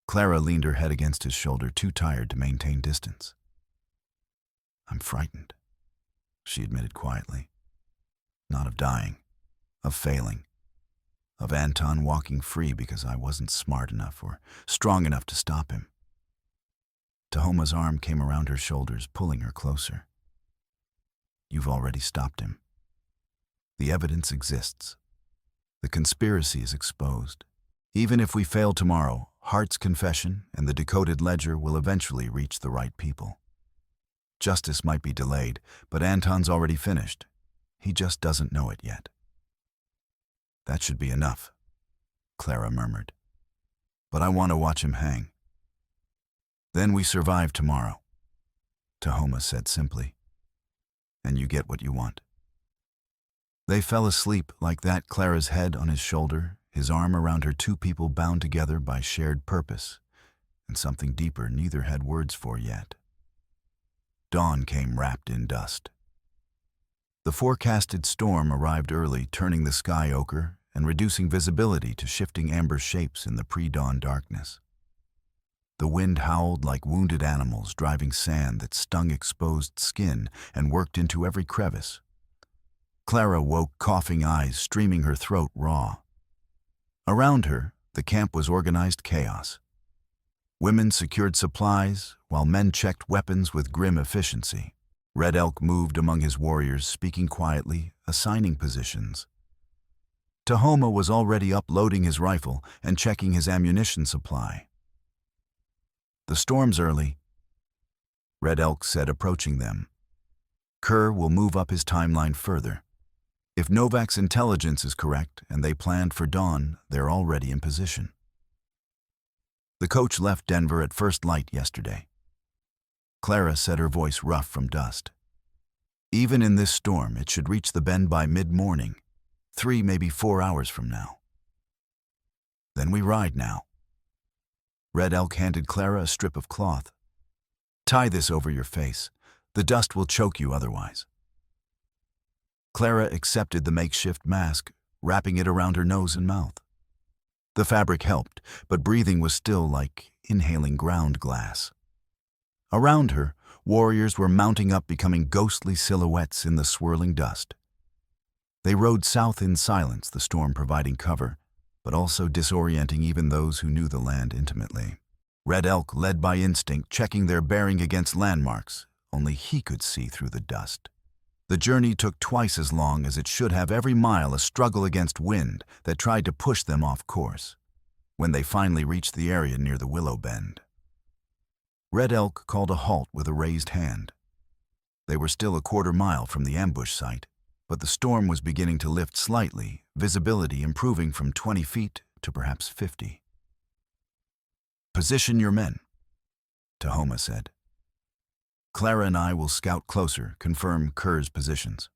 Clara leaned her head against his shoulder, too tired to maintain distance. I'm frightened, she admitted quietly. Not of dying, of failing, of Anton walking free because I wasn't smart enough or strong enough to stop him. Tahoma's arm came around her shoulders, pulling her closer. You've already stopped him. The evidence exists. The conspiracy is exposed. Even if we fail tomorrow, Hart's confession and the decoded ledger will eventually reach the right people. Justice might be delayed, but Anton's already finished. He just doesn't know it yet. That should be enough, Clara murmured. But I want to watch him hang. Then we survive tomorrow, Tahoma said simply. And you get what you want. They fell asleep like that, Clara's head on his shoulder, his arm around her, two people bound together by shared purpose, and something deeper neither had words for yet. Dawn came wrapped in dust. The forecasted storm arrived early, turning the sky ochre and reducing visibility to shifting amber shapes in the pre-dawn darkness. The wind howled like wounded animals, driving sand that stung exposed skin and worked into every crevice. Clara woke, coughing, eyes streaming, her throat raw. Around her, the camp was organized chaos. Women secured supplies, while men checked weapons with grim efficiency. Red Elk moved among his warriors, speaking quietly, assigning positions. Tahoma was already uploading his rifle and checking his ammunition supply. The storm's early, Red Elk said, approaching them. Kerr will move up his timeline further. If Novak's intelligence is correct and they planned for dawn, they're already in position. The coach left Denver at first light yesterday. Clara said, her voice rough from dust. Even in this storm, it should reach the bend by mid-morning, 3, maybe 4 hours from now. Then we ride now. Red Elk handed Clara a strip of cloth. Tie this over your face. The dust will choke you otherwise. Clara accepted the makeshift mask, wrapping it around her nose and mouth. The fabric helped, but breathing was still like inhaling ground glass. Around her, warriors were mounting up, becoming ghostly silhouettes in the swirling dust. They rode south in silence, the storm providing cover, but also disorienting even those who knew the land intimately. Red Elk led by instinct, checking their bearing against landmarks. Only he could see through the dust. The journey took twice as long as it should have, every mile a struggle against wind that tried to push them off course. When they finally reached the area near the Willow Bend, Red Elk called a halt with a raised hand. They were still a quarter mile from the ambush site, but the storm was beginning to lift slightly, visibility improving from 20 feet to perhaps 50. Position your men, Tahoma said. Clara and I will scout closer, confirm Kerr's positions.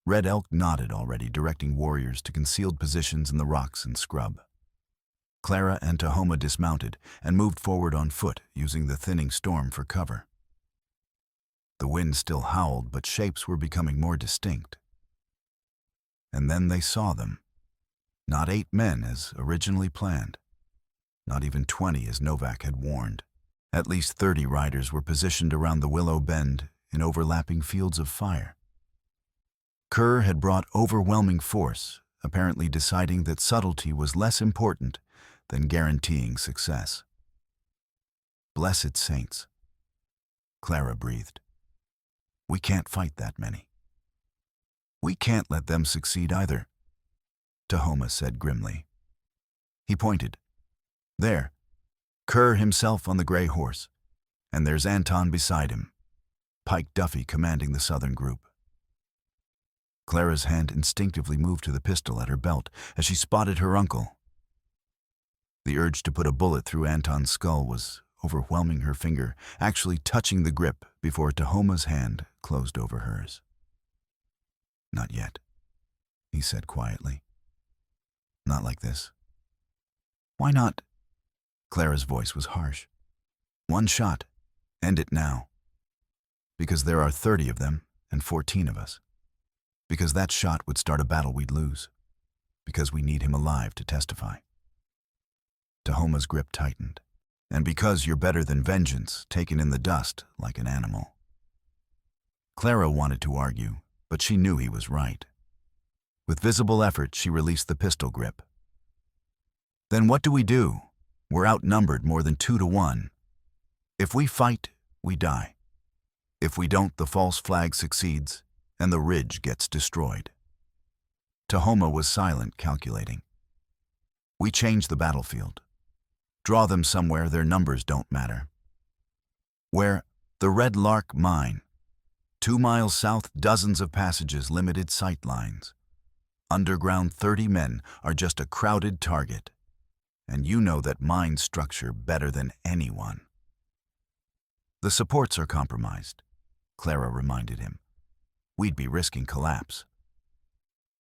Red Elk nodded already, directing warriors to concealed positions in the rocks and scrub. Clara and Tahoma dismounted and moved forward on foot, using the thinning storm for cover. The wind still howled, but shapes were becoming more distinct. And then they saw them. Not 8 men as originally planned. Not even 20 as Novak had warned. At least 30 riders were positioned around the Willow Bend in overlapping fields of fire. Kerr had brought overwhelming force, apparently deciding that subtlety was less important than guaranteeing success. Blessed saints, Clara breathed. We can't fight that many. We can't let them succeed either, Tahoma said grimly. He pointed. There, Kerr himself on the gray horse, and there's Anton beside him, Pike Duffy commanding the southern group. Clara's hand instinctively moved to the pistol at her belt as she spotted her uncle. The urge to put a bullet through Anton's skull was overwhelming her finger, actually touching the grip before Tahoma's hand closed over hers. Not yet, he said quietly. Not like this. Why not? Clara's voice was harsh. One shot. End it now. Because there are 30 of them and 14 of us. Because that shot would start a battle we'd lose. Because we need him alive to testify. Tahoma's grip tightened. And because you're better than vengeance, taken in the dust like an animal. Clara wanted to argue, but she knew he was right. With visible effort, she released the pistol grip. Then what do we do? We're outnumbered more than 2 to 1. If we fight, we die. If we don't, the false flag succeeds, and the ridge gets destroyed. Tahoma was silent, calculating. We change the battlefield. Draw them somewhere their numbers don't matter. Where? The Red Lark Mine. 2 miles south, dozens of passages, limited sight lines. Underground 30 men are just a crowded target. And you know that mine structure better than anyone. The supports are compromised, Clara reminded him. We'd be risking collapse.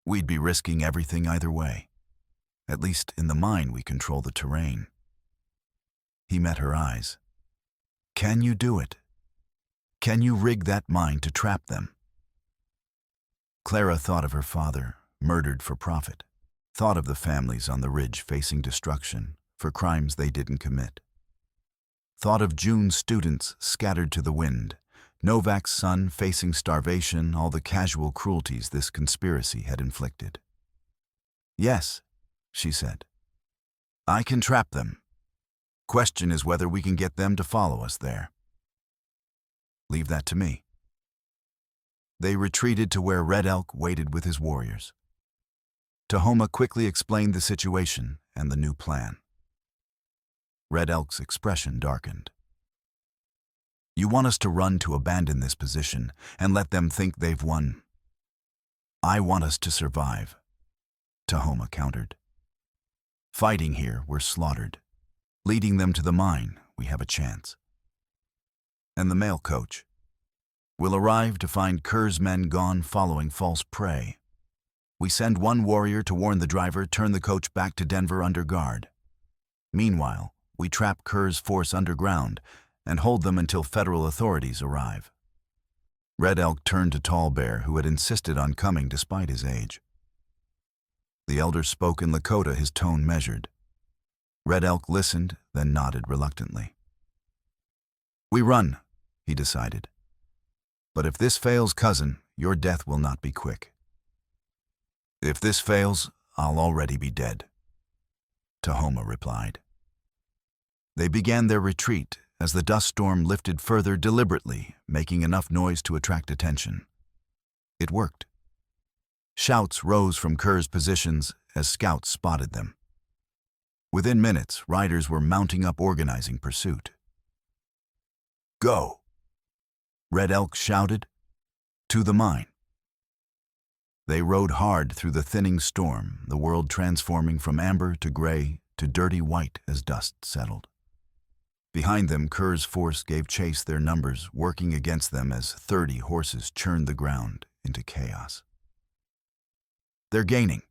We'd be risking everything either way. At least in the mine we control the terrain. He met her eyes. Can you do it? Can you rig that mine to trap them? Clara thought of her father, murdered for profit. Thought of the families on the ridge facing destruction for crimes they didn't commit. Thought of June's students scattered to the wind, Novak's son facing starvation, all the casual cruelties this conspiracy had inflicted. Yes, she said. I can trap them. Question is whether we can get them to follow us there. Leave that to me. They retreated to where Red Elk waited with his warriors. Tahoma quickly explained the situation and the new plan. Red Elk's expression darkened. You want us to run to abandon this position and let them think they've won? I want us to survive, Tahoma countered. Fighting here, we're slaughtered. Leading them to the mine, we have a chance. And the mail coach will arrive to find Kerr's men gone following false prey. We send one warrior to warn the driver, turn the coach back to Denver under guard. Meanwhile, we trap Kerr's force underground and hold them until federal authorities arrive. Red Elk turned to Tall Bear, who had insisted on coming despite his age. The elder spoke in Lakota, his tone measured. Red Elk listened, then nodded reluctantly. We run, he decided. But if this fails, cousin, your death will not be quick. If this fails, I'll already be dead, Tahoma replied. They began their retreat as the dust storm lifted further, deliberately, making enough noise to attract attention. It worked. Shouts rose from Kerr's positions as scouts spotted them. Within minutes, riders were mounting up, organizing pursuit. Go! Red Elk shouted. To the mine. They rode hard through the thinning storm, the world transforming from amber to gray to dirty white as dust settled. Behind them, Kerr's force gave chase, their numbers working against them as 30 horses churned the ground into chaos. They're gaining,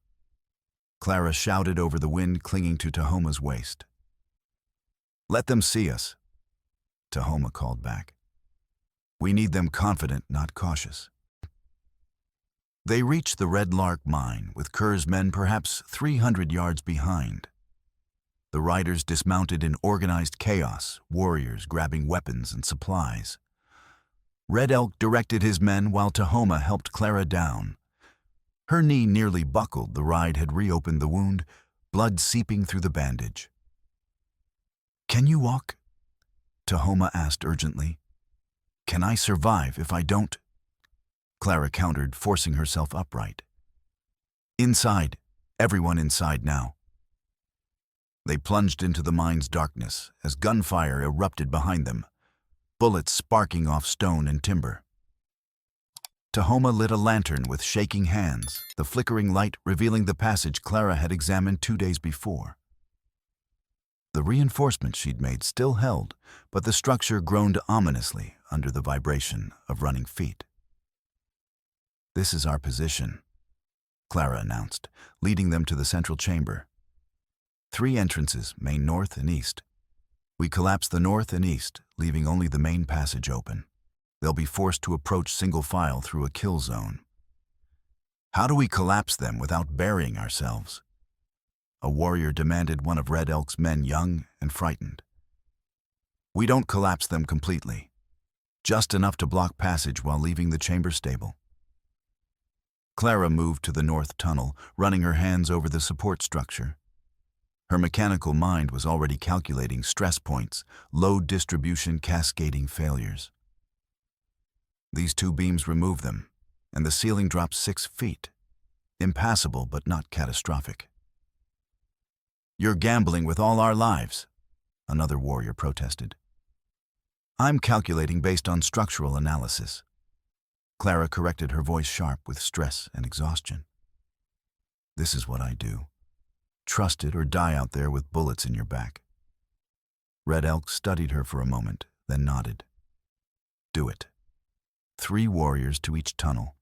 Clara shouted over the wind, clinging to Tahoma's waist. Let them see us, Tahoma called back. We need them confident, not cautious. They reached the Red Lark mine, with Kerr's men perhaps 300 yards behind. The riders dismounted in organized chaos, warriors grabbing weapons and supplies. Red Elk directed his men while Tahoma helped Clara down. Her knee nearly buckled. The ride had reopened the wound, blood seeping through the bandage. "Can you walk?" Tahoma asked urgently. "Can I survive if I don't?" Clara countered, forcing herself upright. "Inside. Everyone inside now." They plunged into the mine's darkness as gunfire erupted behind them, bullets sparking off stone and timber. Tahoma lit a lantern with shaking hands, the flickering light revealing the passage Clara had examined 2 days before. The reinforcements she'd made still held, but the structure groaned ominously under the vibration of running feet. "This is our position," Clara announced, leading them to the central chamber. 3 entrances, main north and east. We collapse the north and east, leaving only the main passage open. They'll be forced to approach single file through a kill zone. "How do we collapse them without burying ourselves?" A warrior demanded, one of Red Elk's men, young and frightened. "We don't collapse them completely. Just enough to block passage while leaving the chamber stable." Clara moved to the north tunnel, running her hands over the support structure. Her mechanical mind was already calculating stress points, load distribution, cascading failures. These 2 beams remove them, and the ceiling drops 6 feet. Impassable, but not catastrophic. "You're gambling with all our lives," another warrior protested. "I'm calculating based on structural analysis." Clara corrected, her voice sharp with stress and exhaustion. "This is what I do. Trust it or die out there with bullets in your back." Red Elk studied her for a moment, then nodded. "Do it. 3 warriors to each tunnel.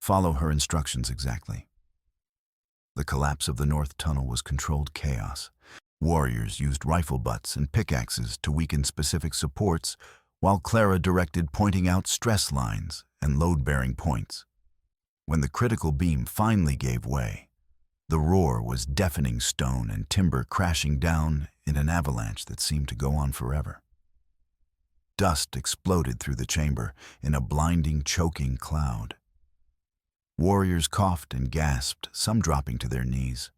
Follow her instructions exactly." The collapse of the north tunnel was controlled chaos. Warriors used rifle butts and pickaxes to weaken specific supports, while Clara directed pointing out stress lines and load-bearing points. When the critical beam finally gave way, the roar was deafening, stone and timber crashing down in an avalanche that seemed to go on forever. Dust exploded through the chamber in a blinding, choking cloud. Warriors coughed and gasped, some dropping to their knees.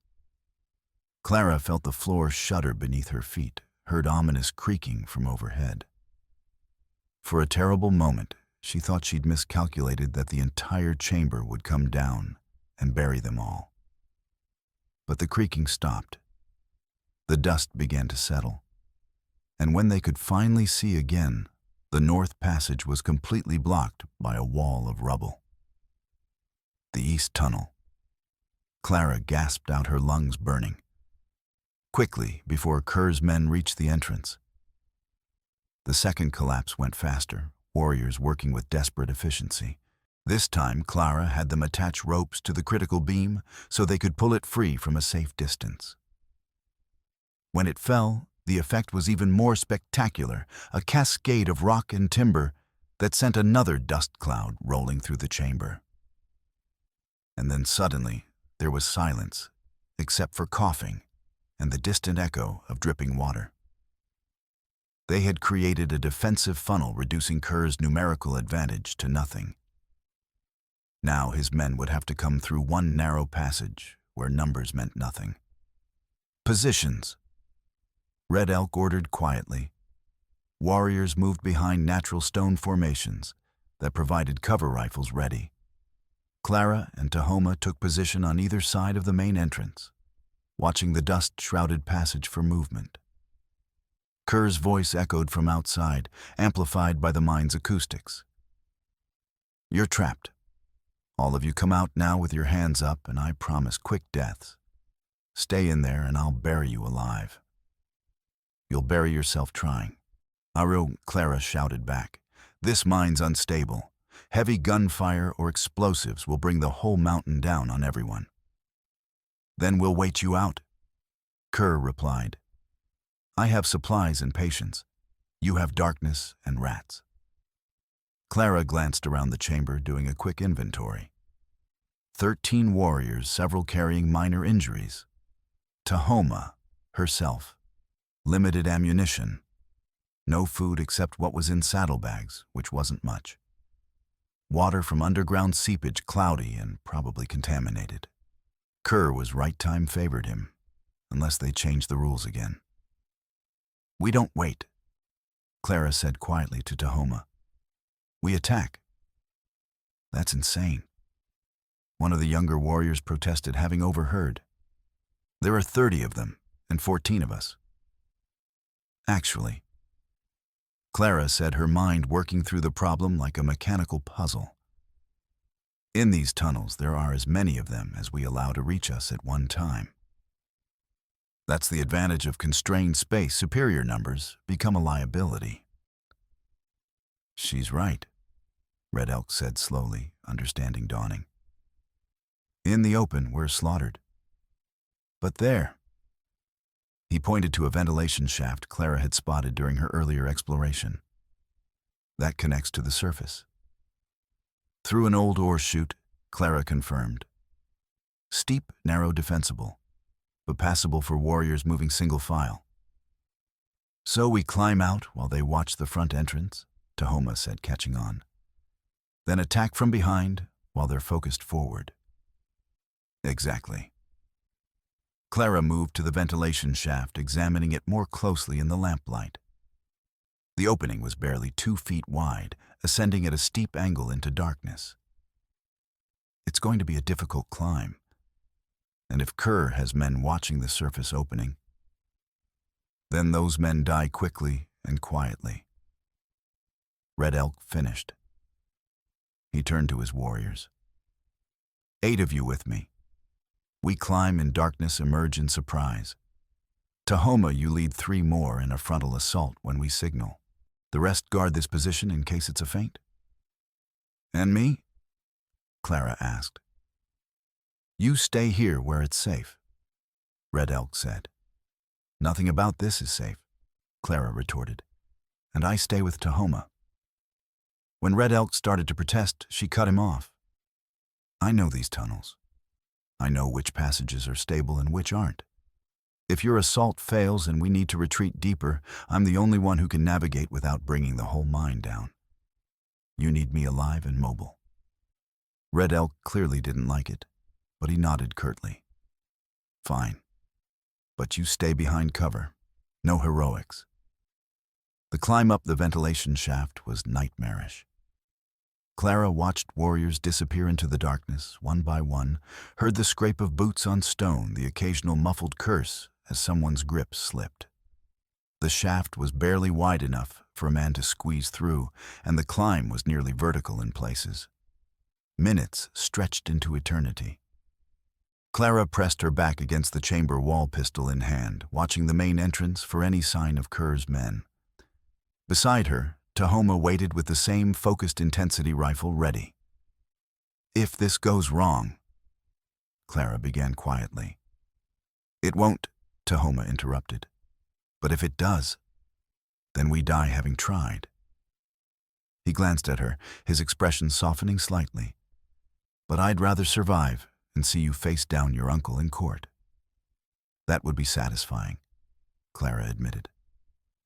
Clara felt the floor shudder beneath her feet, heard ominous creaking from overhead. For a terrible moment, she thought she'd miscalculated that the entire chamber would come down and bury them all. But the creaking stopped. The dust began to settle. And when they could finally see again, the north passage was completely blocked by a wall of rubble. The east tunnel. Clara gasped out, her lungs burning. Quickly, before Kerr's men reached the entrance. The second collapse went faster, warriors working with desperate efficiency. This time, Clara had them attach ropes to the critical beam so they could pull it free from a safe distance. When it fell, the effect was even more spectacular, a cascade of rock and timber that sent another dust cloud rolling through the chamber. And then suddenly, there was silence, except for coughing and the distant echo of dripping water. They had created a defensive funnel, reducing Kerr's numerical advantage to nothing. Now his men would have to come through one narrow passage where numbers meant nothing. "Positions," Red Elk ordered quietly. Warriors moved behind natural stone formations that provided cover rifles ready. Clara and Tahoma took position on either side of the main entrance, watching the dust-shrouded passage for movement. Kerr's voice echoed from outside, amplified by the mine's acoustics. "You're trapped. All of you come out now with your hands up, and I promise quick deaths. Stay in there and I'll bury you alive." "You'll bury yourself trying." "Aru," Clara shouted back. "This mine's unstable. Heavy gunfire or explosives will bring the whole mountain down on everyone." "Then we'll wait you out," Kerr replied. "I have supplies and patience. You have darkness and rats." Clara glanced around the chamber, doing a quick inventory. 13 warriors, several carrying minor injuries. Tahoma, herself. Limited ammunition. No food except what was in saddlebags, which wasn't much. Water from underground seepage, cloudy and probably contaminated. Kerr was right time favored him, unless they changed the rules again. "We don't wait," Clara said quietly to Tahoma. "We attack." "That's insane," one of the younger warriors protested, having overheard. "There are 30 of them, and 14 of us." "Actually," Clara said, her mind working through the problem like a mechanical puzzle. "In these tunnels, there are as many of them as we allow to reach us at one time. That's the advantage of constrained space. Superior numbers become a liability." "She's right," Red Elk said slowly, understanding dawning. "In the open, we're slaughtered. But there," he pointed to a ventilation shaft Clara had spotted during her earlier exploration. "That connects to the surface." Through an old ore chute, Clara confirmed. "Steep, narrow, defensible, but passable for warriors moving single file." "So we climb out while they watch the front entrance," Tahoma said, catching on. "Then attack from behind while they're focused forward." "Exactly." Clara moved to the ventilation shaft, examining it more closely in the lamplight. The opening was barely 2 feet wide, ascending at a steep angle into darkness. It's going to be a difficult climb. And if Kerr has men watching the surface opening, then those men die quickly and quietly. Red Elk finished. He turned to his warriors. 8 of you with me. We climb in darkness, emerge in surprise. Tahoma, you lead 3 more in a frontal assault when we signal. The rest guard this position in case it's a feint." "And me?" Clara asked. "You stay here where it's safe," Red Elk said. "Nothing about this is safe," Clara retorted. "And I stay with Tahoma." When Red Elk started to protest, she cut him off. "I know these tunnels. I know which passages are stable and which aren't. If your assault fails and we need to retreat deeper, I'm the only one who can navigate without bringing the whole mine down. You need me alive and mobile." Red Elk clearly didn't like it, but he nodded curtly. "Fine. But you stay behind cover. No heroics." The climb up the ventilation shaft was nightmarish. Clara watched warriors disappear into the darkness, one by one, heard the scrape of boots on stone, the occasional muffled curse as someone's grip slipped. The shaft was barely wide enough for a man to squeeze through, and the climb was nearly vertical in places. Minutes stretched into eternity. Clara pressed her back against the chamber wall, pistol in hand, watching the main entrance for any sign of Kerr's men. Beside her, Tahoma waited with the same focused intensity rifle ready. "If this goes wrong," Clara began quietly. "It won't," Tahoma interrupted. "But if it does, then we die having tried." He glanced at her, his expression softening slightly. "But I'd rather survive and see you face down your uncle in court." "That would be satisfying," Clara admitted.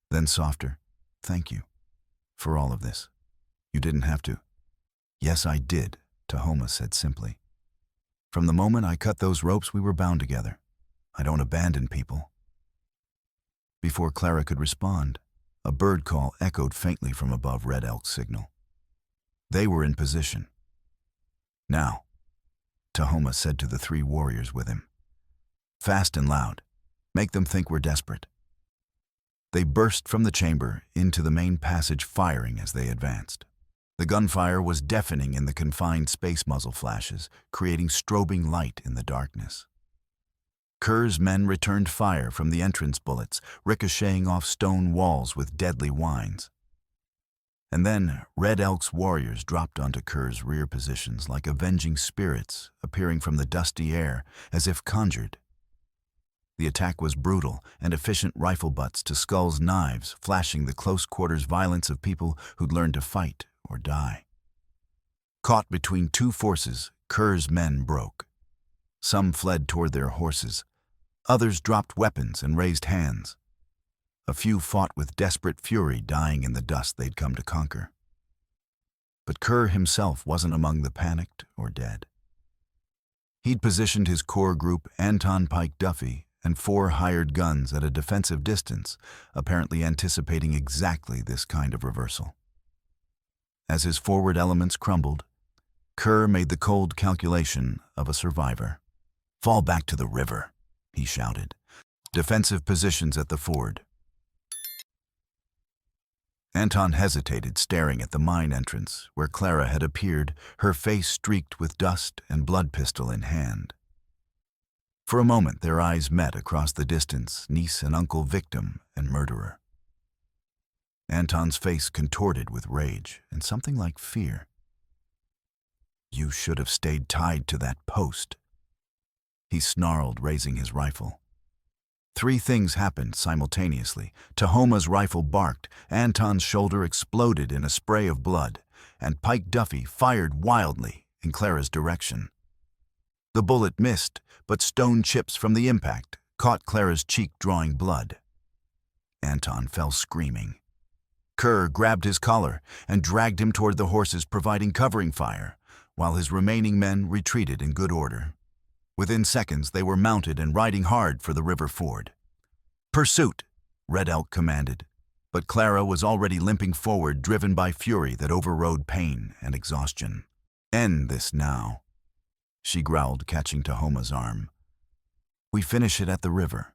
Then softer, "Thank you for all of this. You didn't have to." "Yes, I did," Tahoma said simply. "From the moment I cut those ropes, we were bound together. I don't abandon people." Before Clara could respond, a bird call echoed faintly from above Red Elk's signal. They were in position. "Now," Tahoma said to the 3 warriors with him. "Fast and loud. Make them think we're desperate." They burst from the chamber into the main passage, firing as they advanced. The gunfire was deafening in the confined space, muzzle flashes, creating strobing light in the darkness. Kerr's men returned fire from the entrance bullets, ricocheting off stone walls with deadly whines. And then Red Elk's warriors dropped onto Kerr's rear positions like avenging spirits appearing from the dusty air as if conjured. The attack was brutal, and efficient rifle butts to skulls, knives, flashing the close-quarters violence of people who'd learned to fight or die. Caught between two forces, Kerr's men broke. Some fled toward their horses. Others dropped weapons and raised hands. A few fought with desperate fury, dying in the dust they'd come to conquer. But Kerr himself wasn't among the panicked or dead. He'd positioned his core group, Anton Pike Duffy, and 4 hired guns at a defensive distance, apparently anticipating exactly this kind of reversal. As his forward elements crumbled, Kerr made the cold calculation of a survivor. "Fall back to the river," he shouted. "Defensive positions at the ford." Anton hesitated, staring at the mine entrance, where Clara had appeared, her face streaked with dust and blood pistol in hand. For a moment their eyes met across the distance, niece and uncle, victim and murderer. Anton's face contorted with rage and something like fear. "You should have stayed tied to that post," he snarled, raising his rifle. 3 things happened simultaneously. Tahoma's rifle barked, Anton's shoulder exploded in a spray of blood, and Pike Duffy fired wildly in Clara's direction. The bullet missed, but stone chips from the impact caught Clara's cheek, drawing blood. Anton fell screaming. Kerr grabbed his collar and dragged him toward the horses, providing covering fire, while his remaining men retreated in good order. Within seconds, they were mounted and riding hard for the river ford. "Pursuit," Red Elk commanded, but Clara was already limping forward, driven by fury that overrode pain and exhaustion. "End this now," she growled, catching Tahoma's arm. "We finish it at the river."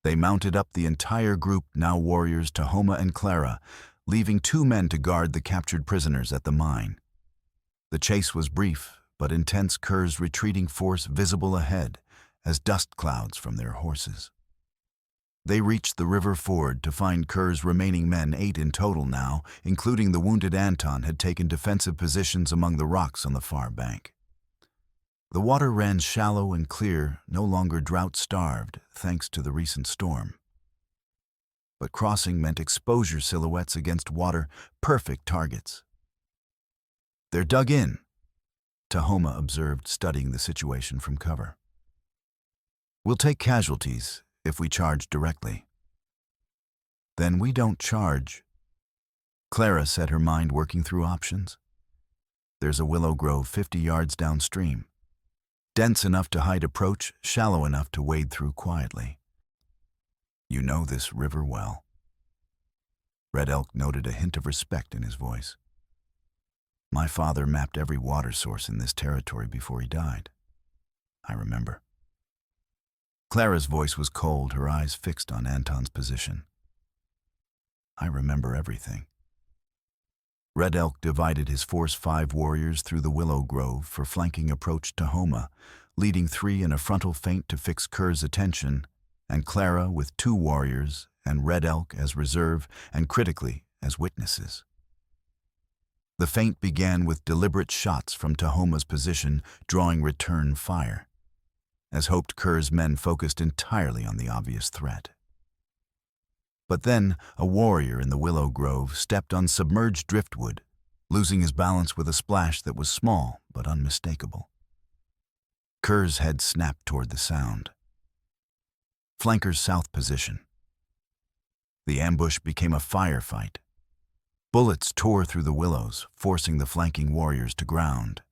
They mounted up, the entire group, now warriors, Tahoma and Clara, leaving 2 men to guard the captured prisoners at the mine. The chase was brief, but intense, Kerr's retreating force visible ahead as dust clouds from their horses. They reached the river ford to find Kerr's remaining men, 8 in total now, including the wounded Anton, had taken defensive positions among the rocks on the far bank. The water ran shallow and clear, no longer drought-starved, thanks to the recent storm. But crossing meant exposure silhouettes against water, perfect targets. "They're dug in," Tahoma observed, studying the situation from cover. "We'll take casualties if we charge directly." "Then we don't charge." Clara said, her mind working through options. "There's a willow grove 50 yards downstream. Dense enough to hide approach, shallow enough to wade through quietly. You know this river well." Red Elk noted a hint of respect in his voice. "My father mapped every water source in this territory before he died. I remember." Clara's voice was cold, her eyes fixed on Anton's position. "I remember everything." Red Elk divided his force 5 warriors through the willow grove for flanking approach to Tahoma, leading 3 in a frontal feint to fix Kerr's attention, and Clara with 2 warriors and Red Elk as reserve and, critically, as witnesses. The feint began with deliberate shots from Tahoma's position, drawing return fire. As hoped, Kerr's men focused entirely on the obvious threat. But then, a warrior in the willow grove stepped on submerged driftwood, losing his balance with a splash that was small but unmistakable. Kerr's head snapped toward the sound. Flankers south position. The ambush became a firefight. Bullets tore through the willows, forcing the flanking warriors to ground.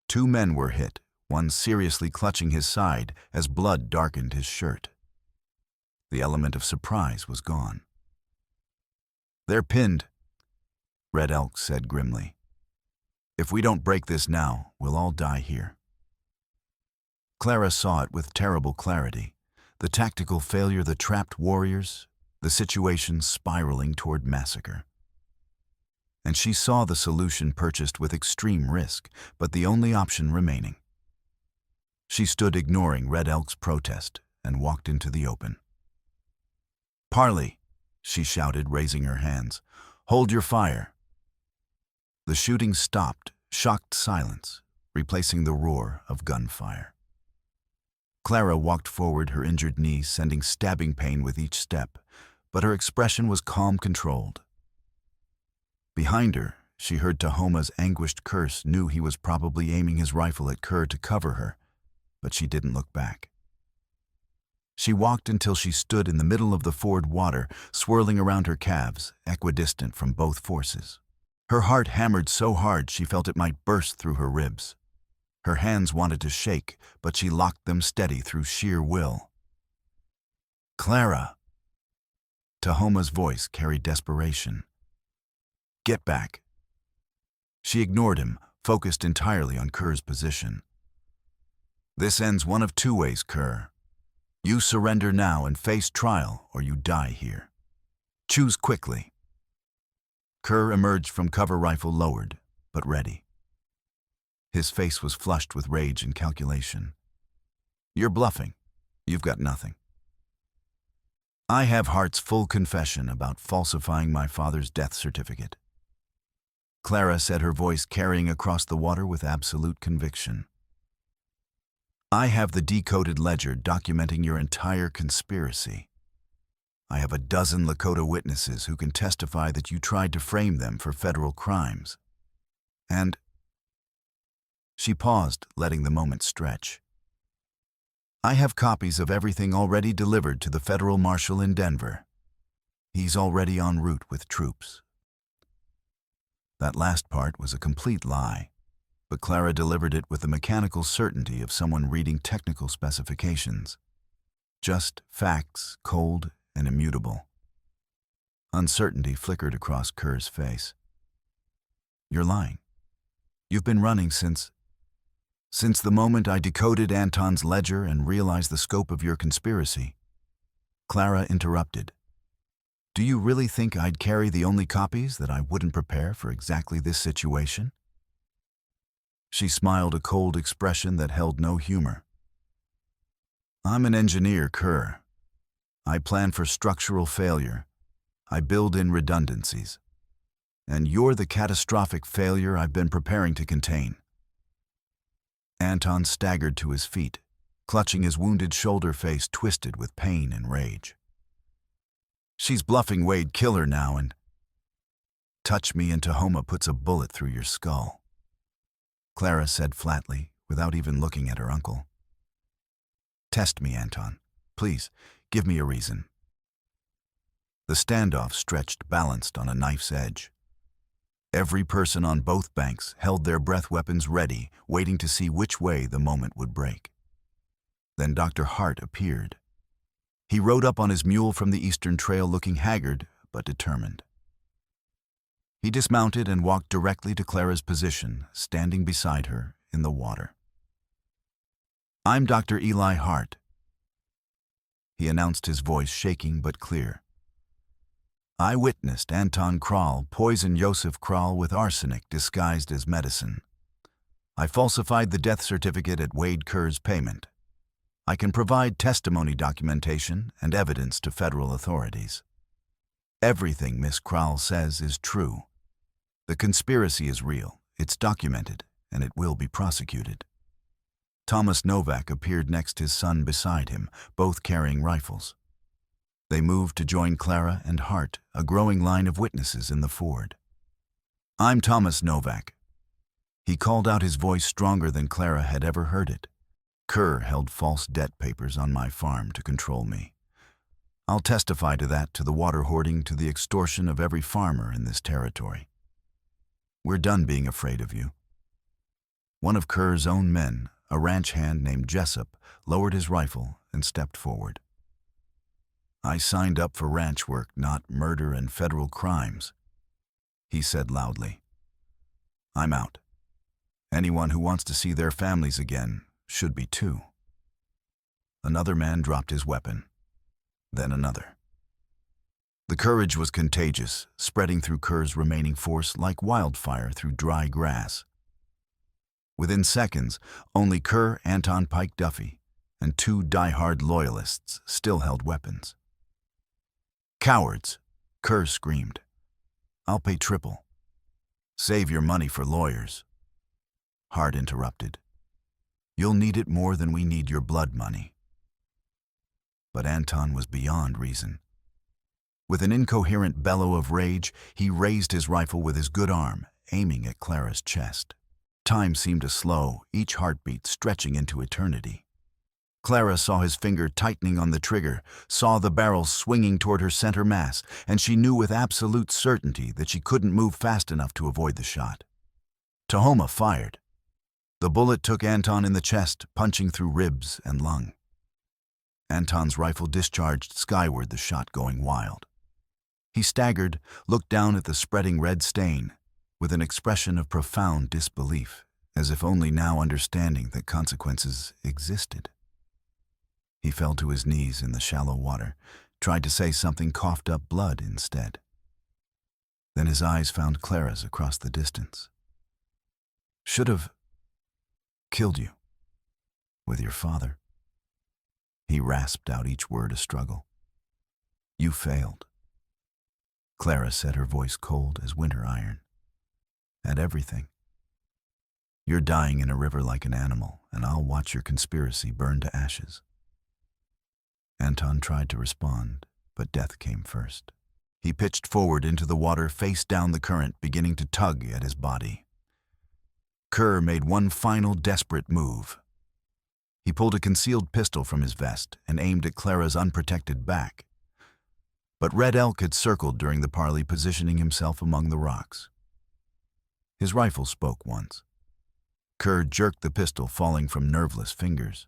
2 men were hit, one seriously clutching his side as blood darkened his shirt. The element of surprise was gone. "They're pinned," Red Elk said grimly. "If we don't break this now, we'll all die here." Clara saw it with terrible clarity. The tactical failure, the trapped warriors, the situation spiraling toward massacre. And she saw the solution purchased with extreme risk, but the only option remaining. She stood ignoring Red Elk's protest and walked into the open. "Parley," she shouted, raising her hands. "Hold your fire." The shooting stopped, shocked silence, replacing the roar of gunfire. Clara walked forward, her injured knee sending stabbing pain with each step, but her expression was calm, controlled. Behind her, She heard Tahoma's anguished curse, knew he was probably aiming his rifle at Kerr to cover her, but she didn't look back. She walked until she stood in the middle of the ford water, swirling around her calves, equidistant from both forces. Her heart hammered so hard she felt it might burst through her ribs. Her hands wanted to shake, but she locked them steady through sheer will. "Clara!" Tahoma's voice carried desperation. "Get back." She ignored him, focused entirely on Kerr's position. "This ends one of two ways, Kerr. You surrender now and face trial, or you die here. Choose quickly." Kerr emerged from cover, rifle lowered, but ready. His face was flushed with rage and calculation. "You're bluffing. You've got nothing. I have Hart's full confession about falsifying my father's death certificate." Clara said, her voice carrying across the water with absolute conviction. "I have the decoded ledger documenting your entire conspiracy. I have a dozen Lakota witnesses who can testify that you tried to frame them for federal crimes. And..." She paused, letting the moment stretch. "I have copies of everything already delivered to the federal marshal in Denver. He's already en route with troops." That last part was a complete lie, but Clara delivered it with the mechanical certainty of someone reading technical specifications. Just facts, cold and immutable. Uncertainty flickered across Kerr's face. "You're lying. You've been running since the moment I decoded Anton's ledger and realized the scope of your conspiracy." Clara interrupted. "Do you really think I'd carry the only copies that I wouldn't prepare for exactly this situation?" She smiled, a cold expression that held no humor. "I'm an engineer, Kerr. I plan for structural failure. I build in redundancies. And you're the catastrophic failure I've been preparing to contain." Anton staggered to his feet, clutching his wounded shoulder, face twisted with pain and rage. "She's bluffing, Wade. Kill her now and..." "Touch me and Tahoma puts a bullet through your skull," Clara said flatly, without even looking at her uncle. "Test me, Anton. Please, give me a reason." The standoff stretched, balanced on a knife's edge. Every person on both banks held their breath weapons ready, waiting to see which way the moment would break. Then Dr. Hart appeared. He rode up on his mule from the Eastern Trail, looking haggard but determined. He dismounted and walked directly to Clara's position, standing beside her in the water. "I'm Dr. Eli Hart," he announced, his voice shaking but clear. "I witnessed Anton Kral poison Joseph Kral with arsenic disguised as medicine. I falsified the death certificate at Wade Kerr's payment. I can provide testimony documentation and evidence to federal authorities. Everything Miss Kral says is true. The conspiracy is real, it's documented, and it will be prosecuted." Thomas Novak appeared next, his son beside him, both carrying rifles. They moved to join Clara and Hart, a growing line of witnesses in the ford. "I'm Thomas Novak." He called out, his voice stronger than Clara had ever heard it. "Kerr held false debt papers on my farm to control me. I'll testify to that, to the water hoarding, to the extortion of every farmer in this territory. We're done being afraid of you." One of Kerr's own men, a ranch hand named Jessup, lowered his rifle and stepped forward. "I signed up for ranch work, not murder and federal crimes," he said loudly. "I'm out. Anyone who wants to see their families again should be too." Another man dropped his weapon, then another. The courage was contagious, spreading through Kerr's remaining force like wildfire through dry grass. Within seconds, only Kerr, Anton Pike Duffy, and two die-hard loyalists still held weapons. "Cowards!" Kerr screamed. "I'll pay triple." "Save your money for lawyers," Hart interrupted. "You'll need it more than we need your blood money." But Anton was beyond reason. With an incoherent bellow of rage, he raised his rifle with his good arm, aiming at Clara's chest. Time seemed to slow, each heartbeat stretching into eternity. Clara saw his finger tightening on the trigger, saw the barrel swinging toward her center mass, and she knew with absolute certainty that she couldn't move fast enough to avoid the shot. Tahoma fired. The bullet took Anton in the chest, punching through ribs and lung. Anton's rifle discharged skyward, the shot going wild. He staggered, looked down at the spreading red stain, with an expression of profound disbelief, as if only now understanding that consequences existed. He fell to his knees in the shallow water, tried to say something, coughed up blood instead. Then his eyes found Clara's across the distance. "Should have killed you with your father." He rasped out each word a struggle. "You failed." Clara said, her voice cold as winter iron. "At everything. You're dying in a river like an animal, and I'll watch your conspiracy burn to ashes." Anton tried to respond, but death came first. He pitched forward into the water, face down the current, beginning to tug at his body. Kerr made one final desperate move. He pulled a concealed pistol from his vest and aimed at Clara's unprotected back. But Red Elk had circled during the parley, positioning himself among the rocks. His rifle spoke once. Kerr jerked the pistol, falling from nerveless fingers.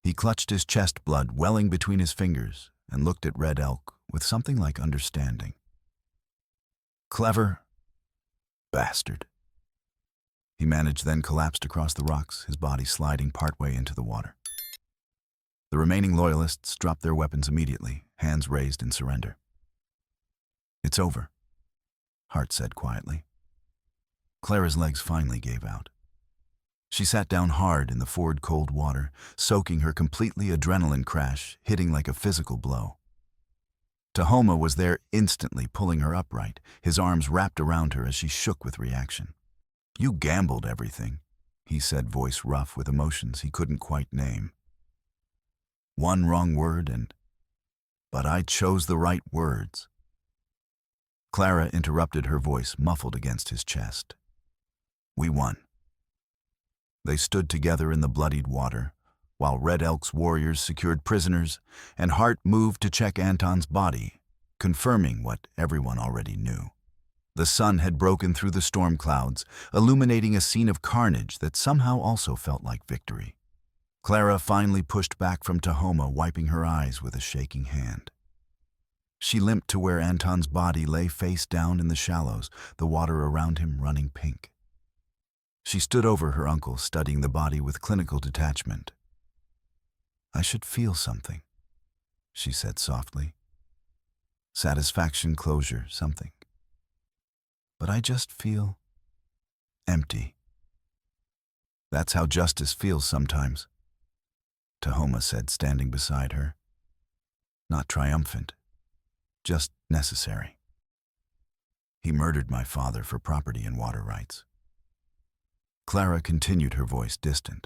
He clutched his chest, blood welling between his fingers, and looked at Red Elk with something like understanding. "Clever bastard." He managed, then collapsed across the rocks, his body sliding partway into the water. The remaining loyalists dropped their weapons immediately, hands raised in surrender. "It's over," Hart said quietly. Clara's legs finally gave out. She sat down hard in the forward cold water, soaking her completely, adrenaline crash hitting like a physical blow. Tahoma was there instantly, pulling her upright, his arms wrapped around her as she shook with reaction. "You gambled everything," he said, voice rough with emotions he couldn't quite name. "One wrong word but I chose the right words." Clara interrupted, her voice muffled against his chest. "We won." They stood together in the bloodied water, while Red Elk's warriors secured prisoners, and Hart moved to check Anton's body, confirming what everyone already knew. The sun had broken through the storm clouds, illuminating a scene of carnage that somehow also felt like victory. Clara finally pushed back from Tahoma, wiping her eyes with a shaking hand. She limped to where Anton's body lay face down in the shallows, the water around him running pink. She stood over her uncle, studying the body with clinical detachment. "I should feel something," she said softly. "Satisfaction, closure, something. But I just feel empty." "That's how justice feels sometimes," Tahoma said, standing beside her. "Not triumphant, just necessary. He murdered my father for property and water rights." Clara continued, her voice distant.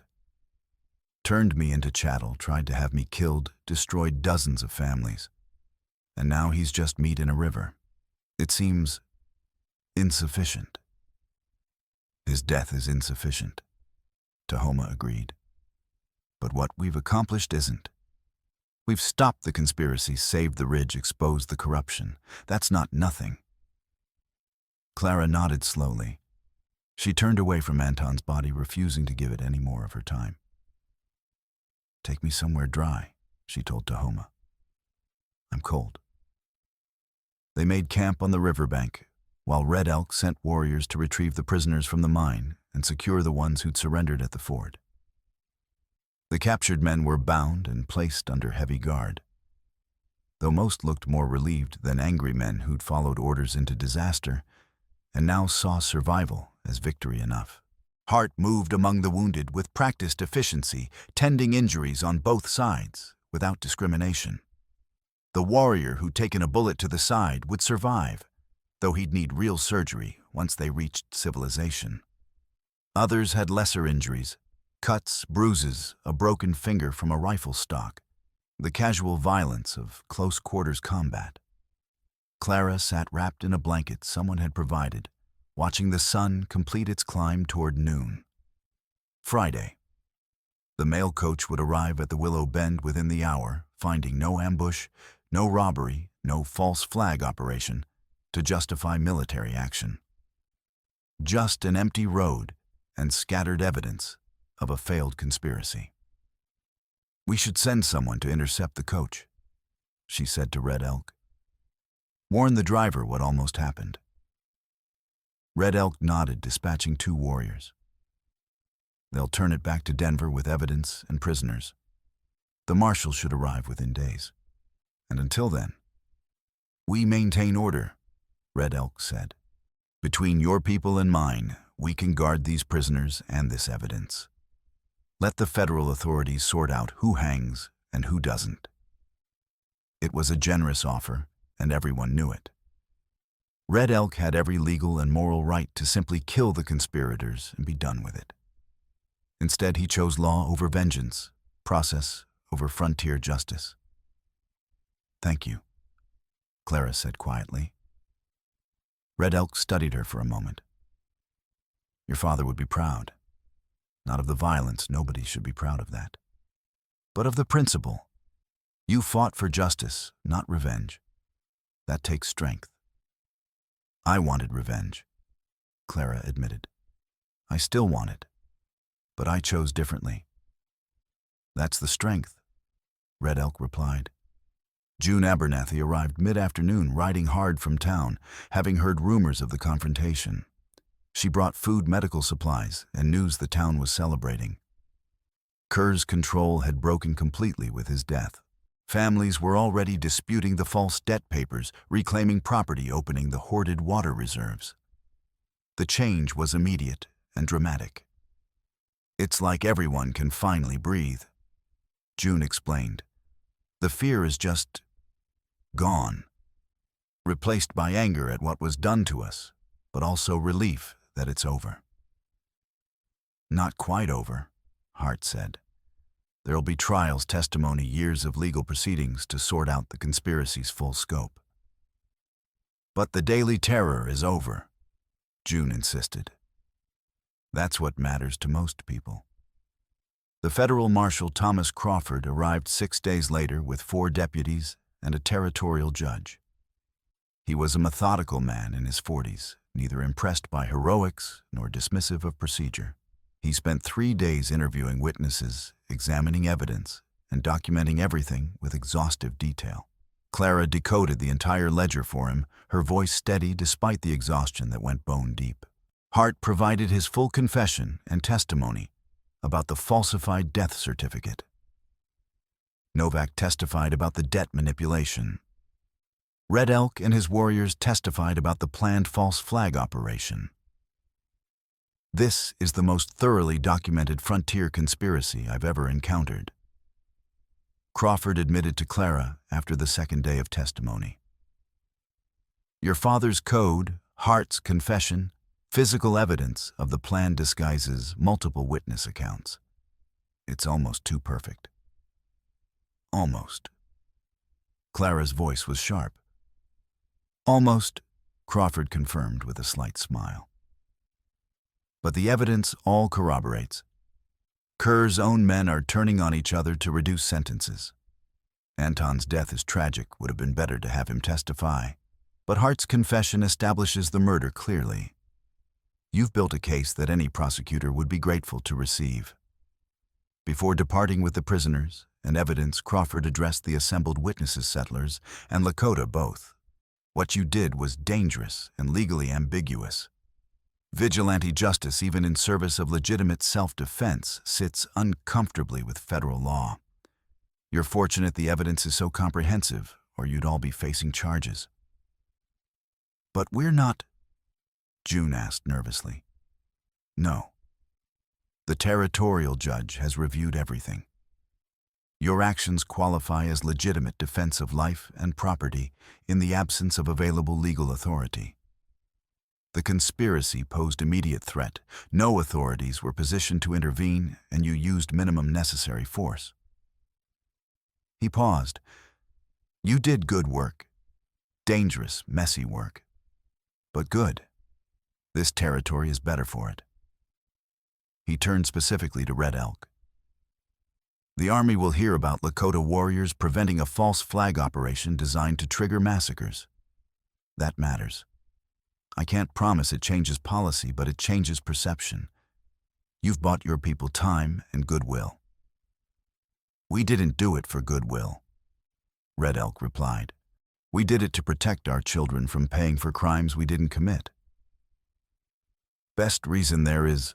"Turned me into chattel, tried to have me killed, destroyed dozens of families. And now he's just meat in a river. It seems insufficient." "His death is insufficient," Tahoma agreed. "But what we've accomplished isn't. We've stopped the conspiracy, saved the ridge, exposed the corruption. That's not nothing." Clara nodded slowly. She turned away from Anton's body, refusing to give it any more of her time. "Take me somewhere dry," she told Tahoma. "I'm cold." They made camp on the riverbank, while Red Elk sent warriors to retrieve the prisoners from the mine and secure the ones who'd surrendered at the ford. The captured men were bound and placed under heavy guard. Though most looked more relieved than angry men who'd followed orders into disaster and now saw survival as victory enough. Hart moved among the wounded with practiced efficiency, tending injuries on both sides without discrimination. The warrior who'd taken a bullet to the side would survive, though he'd need real surgery once they reached civilization. Others had lesser injuries, cuts, bruises, a broken finger from a rifle stock, the casual violence of close-quarters combat. Clara sat wrapped in a blanket someone had provided, watching the sun complete its climb toward noon. Friday. The mail coach would arrive at the Willow Bend within the hour, finding no ambush, no robbery, no false flag operation to justify military action. Just an empty road and scattered evidence of a failed conspiracy. "We should send someone to intercept the coach," she said to Red Elk. "Warn the driver what almost happened." Red Elk nodded, dispatching 2 warriors. "They'll turn it back to Denver with evidence and prisoners. The marshal should arrive within days. And until then, we maintain order," Red Elk said. "Between your people and mine, we can guard these prisoners and this evidence. Let the federal authorities sort out who hangs and who doesn't." It was a generous offer, and everyone knew it. Red Elk had every legal and moral right to simply kill the conspirators and be done with it. Instead, he chose law over vengeance, process over frontier justice. "Thank you," Clara said quietly. Red Elk studied her for a moment. "Your father would be proud. Not of the violence, nobody should be proud of that. But of the principle. You fought for justice, not revenge. That takes strength." "I wanted revenge," Clara admitted. "I still want it. But I chose differently." "That's the strength," Red Elk replied. June Abernathy arrived mid-afternoon, riding hard from town, having heard rumors of the confrontation. She brought food, medical supplies, and news the town was celebrating. Kerr's control had broken completely with his death. Families were already disputing the false debt papers, reclaiming property, opening the hoarded water reserves. The change was immediate and dramatic. "It's like everyone can finally breathe," June explained. "The fear is just gone, replaced by anger at what was done to us, but also relief that it's over." "Not quite over," Hart said. "There'll be trials, testimony, years of legal proceedings to sort out the conspiracy's full scope." "But the daily terror is over," June insisted. "That's what matters to most people." The federal marshal Thomas Crawford arrived 6 days later with 4 deputies and a territorial judge. He was a methodical man in his 40s, neither impressed by heroics nor dismissive of procedure. He spent 3 days interviewing witnesses, examining evidence, and documenting everything with exhaustive detail. Clara decoded the entire ledger for him, her voice steady despite the exhaustion that went bone deep. Hart provided his full confession and testimony about the falsified death certificate. Novak testified about the debt manipulation. Red Elk and his warriors testified about the planned false flag operation. "This is the most thoroughly documented frontier conspiracy I've ever encountered," Crawford admitted to Clara after the 2nd day of testimony. "Your father's code, Hart's confession, physical evidence of the plan disguises multiple witness accounts. It's almost too perfect." "Almost." Clara's voice was sharp. "Almost," Crawford confirmed with a slight smile. "But the evidence all corroborates. Kerr's own men are turning on each other to reduce sentences. Anton's death is tragic, would have been better to have him testify. But Hart's confession establishes the murder clearly. You've built a case that any prosecutor would be grateful to receive." Before departing with the prisoners and evidence, Crawford addressed the assembled witnesses, settlers, and Lakota both. "What you did was dangerous and legally ambiguous. Vigilante justice, even in service of legitimate self-defense, sits uncomfortably with federal law. You're fortunate the evidence is so comprehensive, or you'd all be facing charges." "But we're not," June asked nervously. "No. The territorial judge has reviewed everything. Your actions qualify as legitimate defense of life and property in the absence of available legal authority. The conspiracy posed immediate threat. No authorities were positioned to intervene, and you used minimum necessary force." He paused. "You did good work. Dangerous, messy work. But good. This territory is better for it. He turned specifically to Red Elk. The army will hear about Lakota warriors preventing a false flag operation designed to trigger massacres. That matters. I can't promise it changes policy, but it changes perception. You've bought your people time and goodwill. We didn't do it for goodwill, Red Elk replied. We did it to protect our children from paying for crimes we didn't commit. Best reason there is,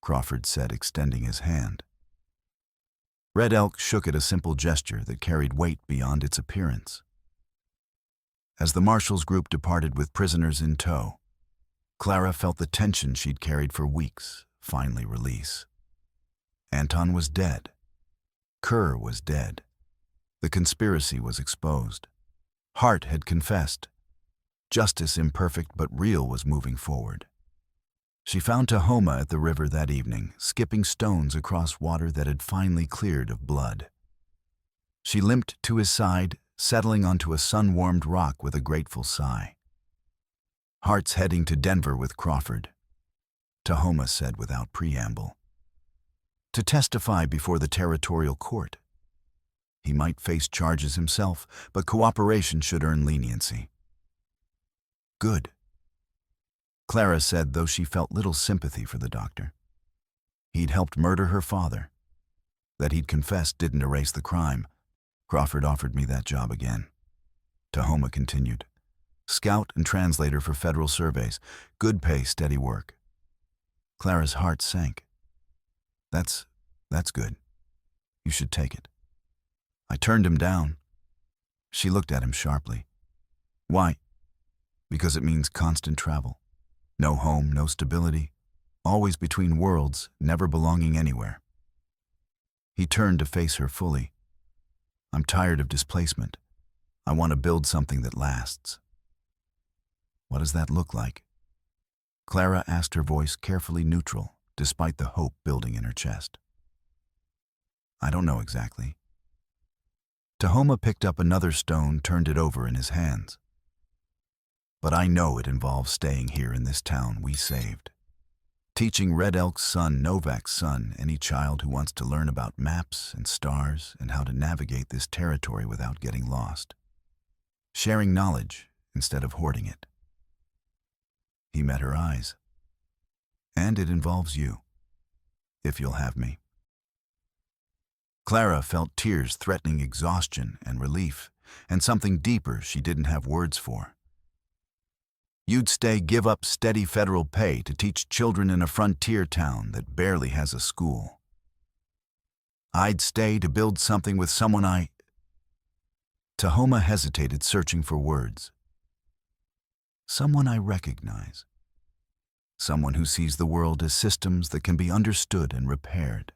Crawford said, extending his hand. Red Elk shook it, a simple gesture that carried weight beyond its appearance. As the marshal's group departed with prisoners in tow, Clara felt the tension she'd carried for weeks finally release. Anton was dead. Kerr was dead. The conspiracy was exposed. Hart had confessed. Justice, imperfect but real, was moving forward. She found Tahoma at the river that evening, skipping stones across water that had finally cleared of blood. She limped to his side, settling onto a sun-warmed rock with a grateful sigh. Hart's heading to Denver with Crawford, Tahoma said without preamble. To testify before the territorial court. He might face charges himself, but cooperation should earn leniency. Good, Clara said, though she felt little sympathy for the doctor. He'd helped murder her father. That he'd confessed didn't erase the crime. Crawford offered me that job again. Tahoma continued. Scout and translator for federal surveys. Good pay, steady work. Clara's heart sank. That's good. You should take it. I turned him down. She looked at him sharply. Why? Because it means constant travel. No home, no stability. Always between worlds, never belonging anywhere. He turned to face her fully. I'm tired of displacement. I want to build something that lasts. What does that look like? Clara asked, her voice carefully neutral, despite the hope building in her chest. I don't know exactly. Tahoma picked up another stone, turned it over in his hands. But I know it involves staying here in this town we saved. Teaching Red Elk's son, Novak's son, any child who wants to learn about maps and stars and how to navigate this territory without getting lost. Sharing knowledge instead of hoarding it. He met her eyes. And it involves you, if you'll have me. Clara felt tears threatening exhaustion and relief, and something deeper she didn't have words for. You'd give up steady federal pay to teach children in a frontier town that barely has a school. I'd stay to build something with someone Tahoma hesitated, searching for words. Someone I recognize. Someone who sees the world as systems that can be understood and repaired.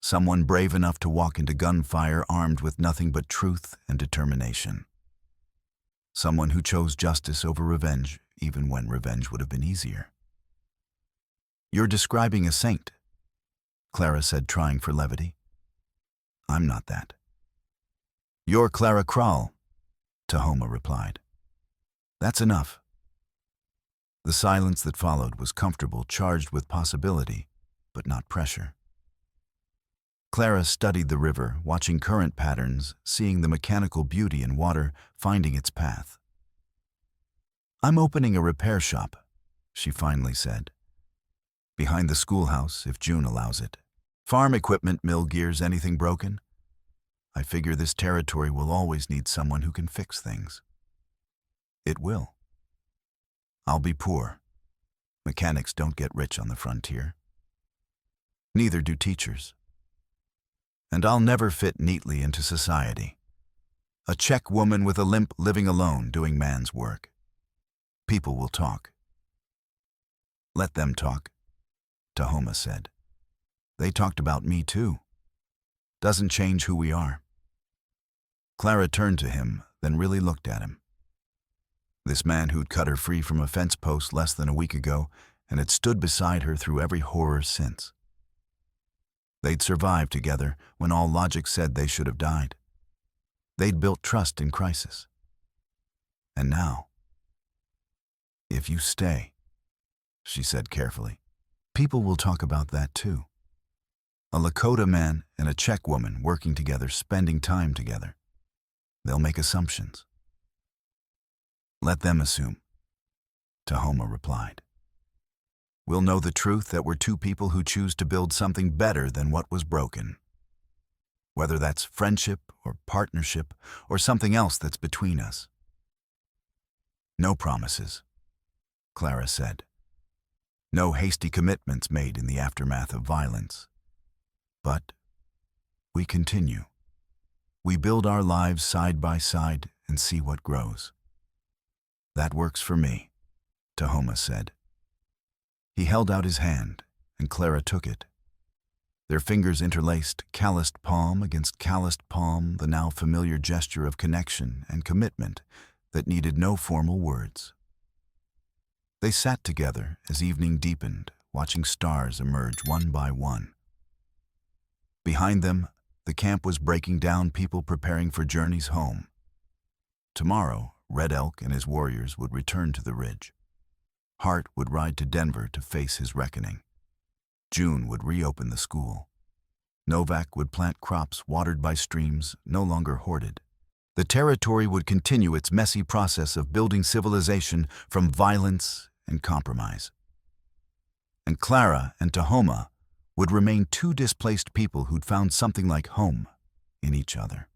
Someone brave enough to walk into gunfire armed with nothing but truth and determination. Someone who chose justice over revenge, even when revenge would have been easier. You're describing a saint, Clara said, trying for levity. I'm not that. You're Clara Kral, Tahoma replied. That's enough. The silence that followed was comfortable, charged with possibility, but not pressure. Clara studied the river, watching current patterns, seeing the mechanical beauty in water, finding its path. I'm opening a repair shop, she finally said. Behind the schoolhouse, if June allows it. Farm equipment, mill gears, anything broken. I figure this territory will always need someone who can fix things. It will. I'll be poor. Mechanics don't get rich on the frontier. Neither do teachers. And I'll never fit neatly into society. A Czech woman with a limp living alone doing man's work. People will talk. Let them talk, Tahoma said. They talked about me too. Doesn't change who we are. Clara turned to him, then really looked at him. This man who'd cut her free from a fence post less than a week ago and had stood beside her through every horror since. They'd survived together when all logic said they should have died. They'd built trust in crisis. And now, if you stay, she said carefully. People will talk about that too. A Lakota man and a Czech woman working together, spending time together. They'll make assumptions. Let them assume, Tahoma replied. We'll know the truth that we're two people who choose to build something better than what was broken. Whether that's friendship or partnership or something else that's between us. No promises, Clara said. No hasty commitments made in the aftermath of violence. But we continue. We build our lives side by side and see what grows. That works for me, Tahoma said. He held out his hand, and Clara took it. Their fingers interlaced, calloused palm against calloused palm, the now familiar gesture of connection and commitment that needed no formal words. They sat together as evening deepened, watching stars emerge one by one. Behind them, the camp was breaking down, people preparing for journeys home. Tomorrow, Red Elk and his warriors would return to the ridge. Hart would ride to Denver to face his reckoning. June would reopen the school. Novak would plant crops watered by streams, no longer hoarded. The territory would continue its messy process of building civilization from violence and compromise. And Clara and Tahoma would remain two displaced people who'd found something like home in each other.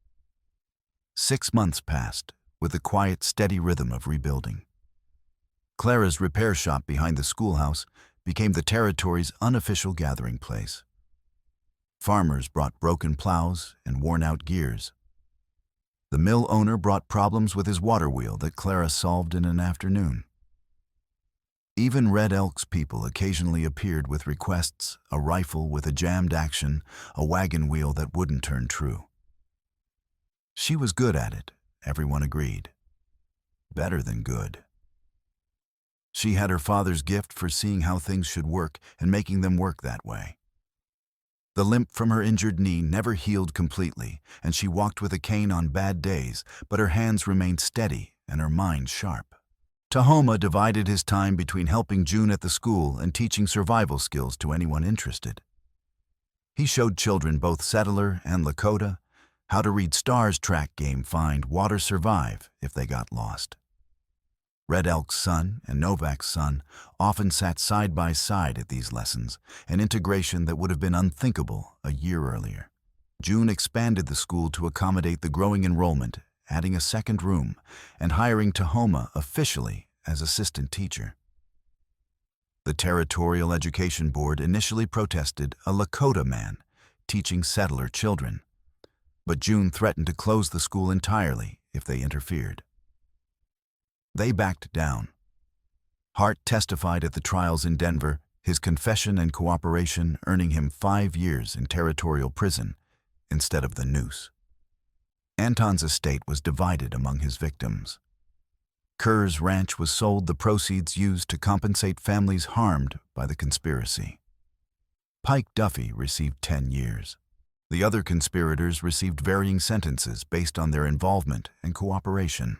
6 months passed, with the quiet, steady rhythm of rebuilding. Clara's repair shop behind the schoolhouse became the territory's unofficial gathering place. Farmers brought broken plows and worn-out gears. The mill owner brought problems with his water wheel that Clara solved in an afternoon. Even Red Elk's people occasionally appeared with requests, a rifle with a jammed action, a wagon wheel that wouldn't turn true. She was good at it, everyone agreed. Better than good. She had her father's gift for seeing how things should work and making them work that way. The limp from her injured knee never healed completely, and she walked with a cane on bad days, but her hands remained steady and her mind sharp. Tahoma divided his time between helping June at the school and teaching survival skills to anyone interested. He showed children, both settler and Lakota, how to read stars, track game, find water, survive if they got lost. Red Elk's son and Novak's son often sat side by side at these lessons, an integration that would have been unthinkable a year earlier. June expanded the school to accommodate the growing enrollment, adding a second room and hiring Tahoma officially as assistant teacher. The Territorial Education Board initially protested a Lakota man teaching settler children, but June threatened to close the school entirely if they interfered. They backed down. Hart testified at the trials in Denver, his confession and cooperation earning him 5 years in territorial prison instead of the noose. Anton's estate was divided among his victims. Kerr's ranch was sold, the proceeds used to compensate families harmed by the conspiracy. Pike Duffy received 10 years. The other conspirators received varying sentences based on their involvement and cooperation.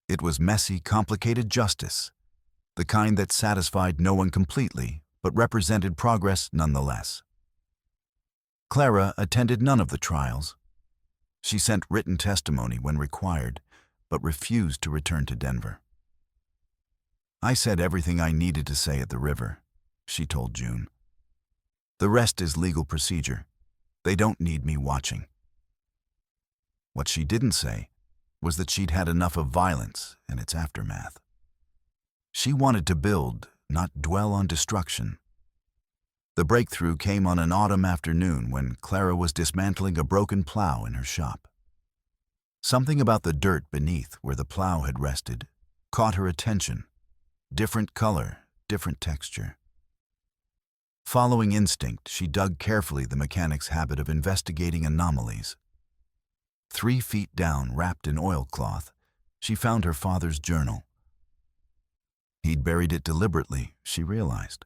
It was messy, complicated justice, the kind that satisfied no one completely, but represented progress nonetheless. Clara attended none of the trials. She sent written testimony when required, but refused to return to Denver. I said everything I needed to say at the river, she told June. The rest is legal procedure. They don't need me watching. What she didn't say was that she'd had enough of violence and its aftermath. She wanted to build, not dwell on destruction. The breakthrough came on an autumn afternoon when Clara was dismantling a broken plow in her shop. Something about the dirt beneath where the plow had rested caught her attention. Different color, different texture. Following instinct, she dug carefully, the mechanic's habit of investigating anomalies. 3 feet down, wrapped in oilcloth, she found her father's journal. He'd buried it deliberately, she realized,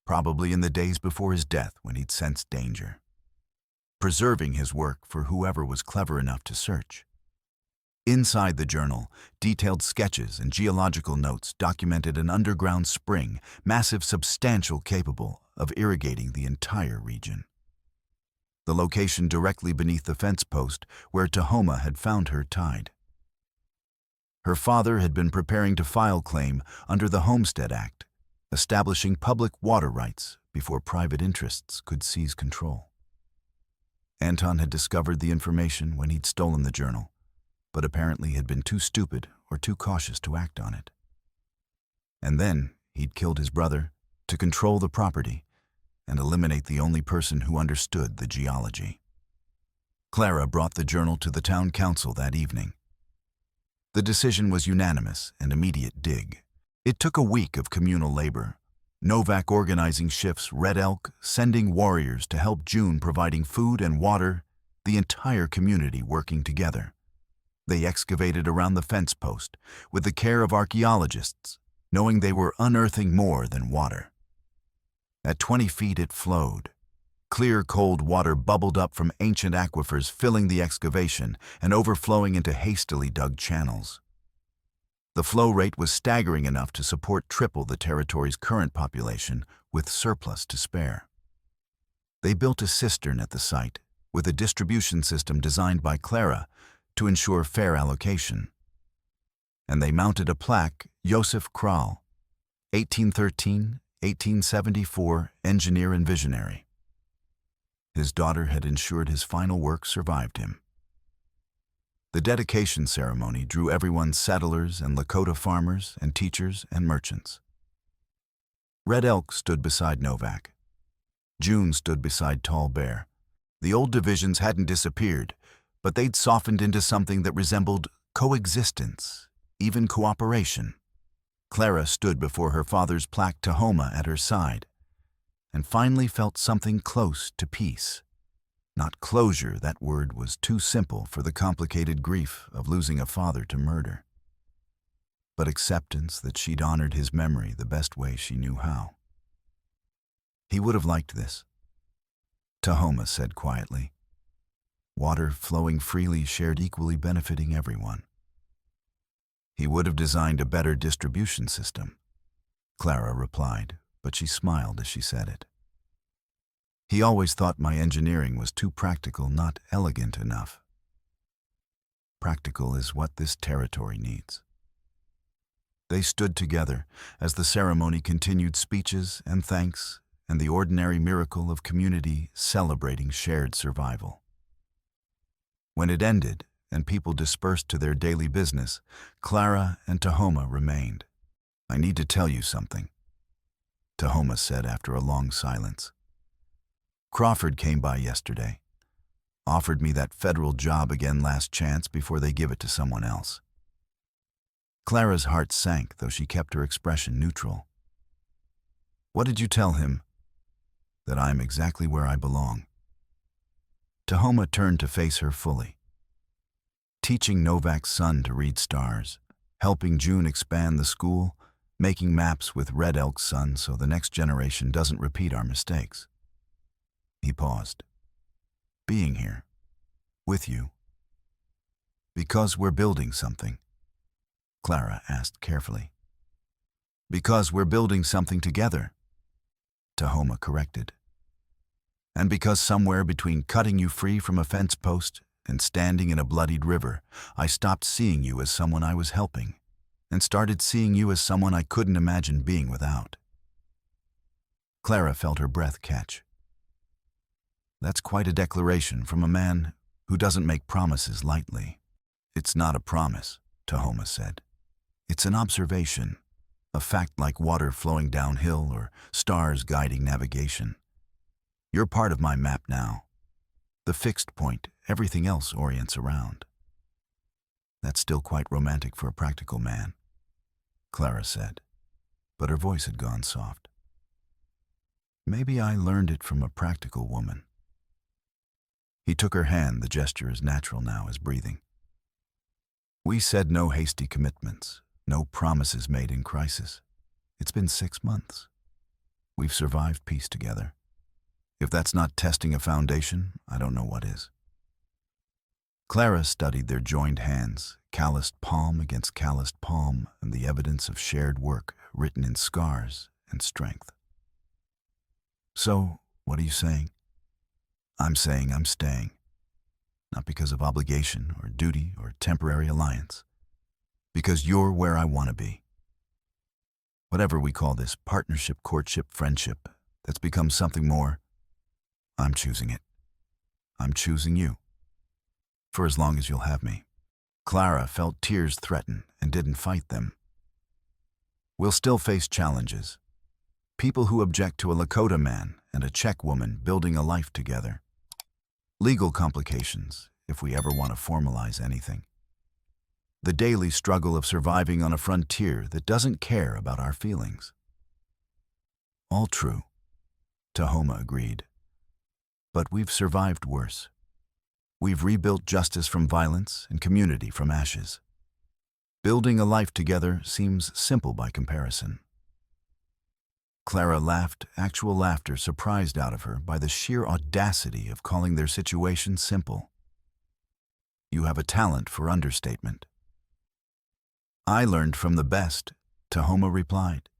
probably in the days before his death when he'd sensed danger, preserving his work for whoever was clever enough to search. Inside the journal, detailed sketches and geological notes documented an underground spring, massive, substantial, capable of irrigating the entire region. The location directly beneath the fence post where Tahoma had found her tied. Her father had been preparing to file claim under the Homestead Act, establishing public water rights before private interests could seize control. Anton had discovered the information when he'd stolen the journal, but apparently had been too stupid or too cautious to act on it. And then he'd killed his brother to control the property and eliminate the only person who understood the geology. Clara brought the journal to the town council that evening. The decision was unanimous and immediate dig. It took a week of communal labor, Novak organizing shifts, Red Elk sending warriors to help June providing food and water, the entire community working together. They excavated around the fence post with the care of archaeologists, knowing they were unearthing more than water. At 20 feet it flowed. Clear, cold water bubbled up from ancient aquifers, filling the excavation and overflowing into hastily dug channels. The flow rate was staggering enough to support triple the territory's current population with surplus to spare. They built a cistern at the site with a distribution system designed by Clara to ensure fair allocation. And they mounted a plaque, Josef Kral, 1813-1874, engineer and visionary. His daughter had ensured his final work survived him. The dedication ceremony drew everyone, settlers and Lakota farmers and teachers and merchants. Red Elk stood beside Novak. June stood beside Tall Bear. The old divisions hadn't disappeared, but they'd softened into something that resembled coexistence, even cooperation. Clara stood before her father's plaque, Tahoma, at her side, and finally felt something close to peace. Not closure, that word was too simple for the complicated grief of losing a father to murder, but acceptance that she'd honored his memory the best way she knew how. He would have liked this, Tahoma said quietly. Water flowing freely, shared equally, benefiting everyone. He would have designed a better distribution system, Clara replied, but she smiled as she said it. He always thought my engineering was too practical, not elegant enough. Practical is what this territory needs. They stood together as the ceremony continued, speeches and thanks and the ordinary miracle of community celebrating shared survival. When it ended and people dispersed to their daily business, Clara and Tahoma remained. I need to tell you something, Tahoma said after a long silence. Crawford came by yesterday, offered me that federal job again, last chance before they give it to someone else. Clara's heart sank, though she kept her expression neutral. What did you tell him? That I'm exactly where I belong. Tahoma turned to face her fully. Teaching Novak's son to read stars, helping June expand the school, making maps with Red Elk's son so the next generation doesn't repeat our mistakes. He paused. Being here, with you. Because we're building something, Clara asked carefully. Because we're building something together, Tahoma corrected. And because somewhere between cutting you free from a fence post and standing in a bloodied river, I stopped seeing you as someone I was helping and started seeing you as someone I couldn't imagine being without. Clara felt her breath catch. That's quite a declaration from a man who doesn't make promises lightly. It's not a promise, Tahoma said. It's an observation, a fact like water flowing downhill or stars guiding navigation. You're part of my map now, the fixed point everything else orients around. That's still quite romantic for a practical man, Clara said, but her voice had gone soft. Maybe I learned it from a practical woman. He took her hand, the gesture as natural now as breathing. We said no hasty commitments, no promises made in crisis. It's been 6 months. We've survived peace together. If that's not testing a foundation, I don't know what is. Clara studied their joined hands, calloused palm against calloused palm, and the evidence of shared work written in scars and strength. So, what are you saying? I'm saying I'm staying. Not because of obligation or duty or temporary alliance. Because you're where I want to be. Whatever we call this, partnership, courtship, friendship, that's become something more, I'm choosing it. I'm choosing you. For as long as you'll have me. Clara felt tears threaten and didn't fight them. We'll still face challenges. People who object to a Lakota man and a Czech woman building a life together. Legal complications, if we ever want to formalize anything. The daily struggle of surviving on a frontier that doesn't care about our feelings. All true, Tahoma agreed. But we've survived worse. We've rebuilt justice from violence and community from ashes. Building a life together seems simple by comparison. Clara laughed, actual laughter surprised out of her by the sheer audacity of calling their situation simple. You have a talent for understatement. I learned from the best, Tahoma replied.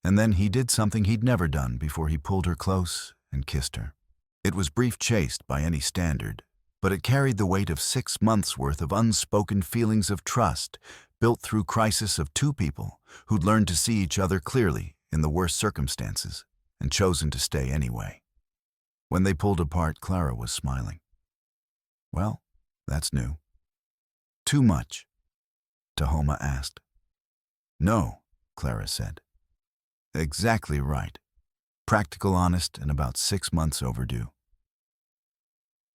And then he did something he'd never done before he pulled her close and kissed her. It was brief chaste by any standard, but it carried the weight of 6 months' worth of unspoken feelings of trust built through crisis of two people who'd learned to see each other clearly in the worst circumstances and chosen to stay anyway. When they pulled apart, Clara was smiling. Well, that's new. Too much? Tahoma asked. No, Clara said. Exactly right. Practical, honest, and about 6 months overdue.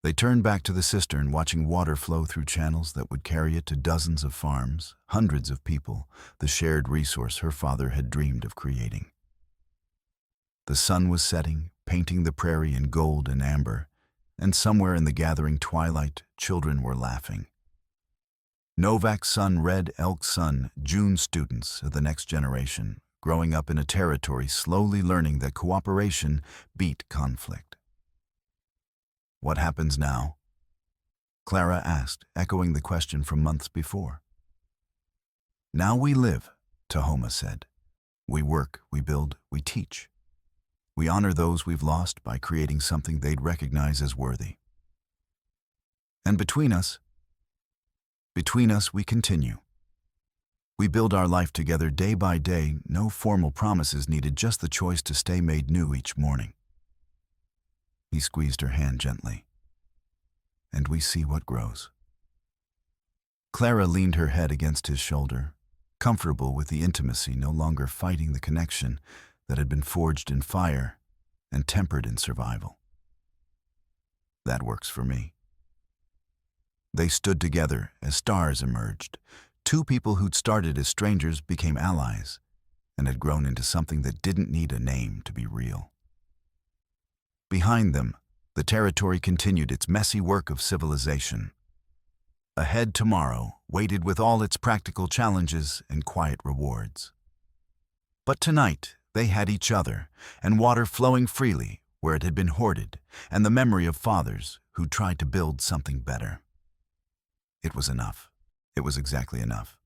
They turned back to the cistern, watching water flow through channels that would carry it to dozens of farms, hundreds of people, the shared resource her father had dreamed of creating. The sun was setting, painting the prairie in gold and amber, and somewhere in the gathering twilight, children were laughing. Novak's son, Red Elk's son, June students of the next generation, growing up in a territory slowly learning that cooperation beat conflict. What happens now? Clara asked, echoing the question from months before. Now we live, Tahoma said. We work, we build, we teach. We honor those we've lost by creating something they'd recognize as worthy. And between us we continue. We build our life together day by day, no formal promises needed, just the choice to stay made new each morning. He squeezed her hand gently. And we see what grows. Clara leaned her head against his shoulder, comfortable with the intimacy, no longer fighting the connection that had been forged in fire and tempered in survival. That works for me. They stood together as stars emerged. Two people who'd started as strangers became allies and had grown into something that didn't need a name to be real. Behind them, the territory continued its messy work of civilization. Ahead tomorrow waited with all its practical challenges and quiet rewards. But tonight they had each other, and water flowing freely where it had been hoarded, and the memory of fathers who tried to build something better. It was enough. It was exactly enough.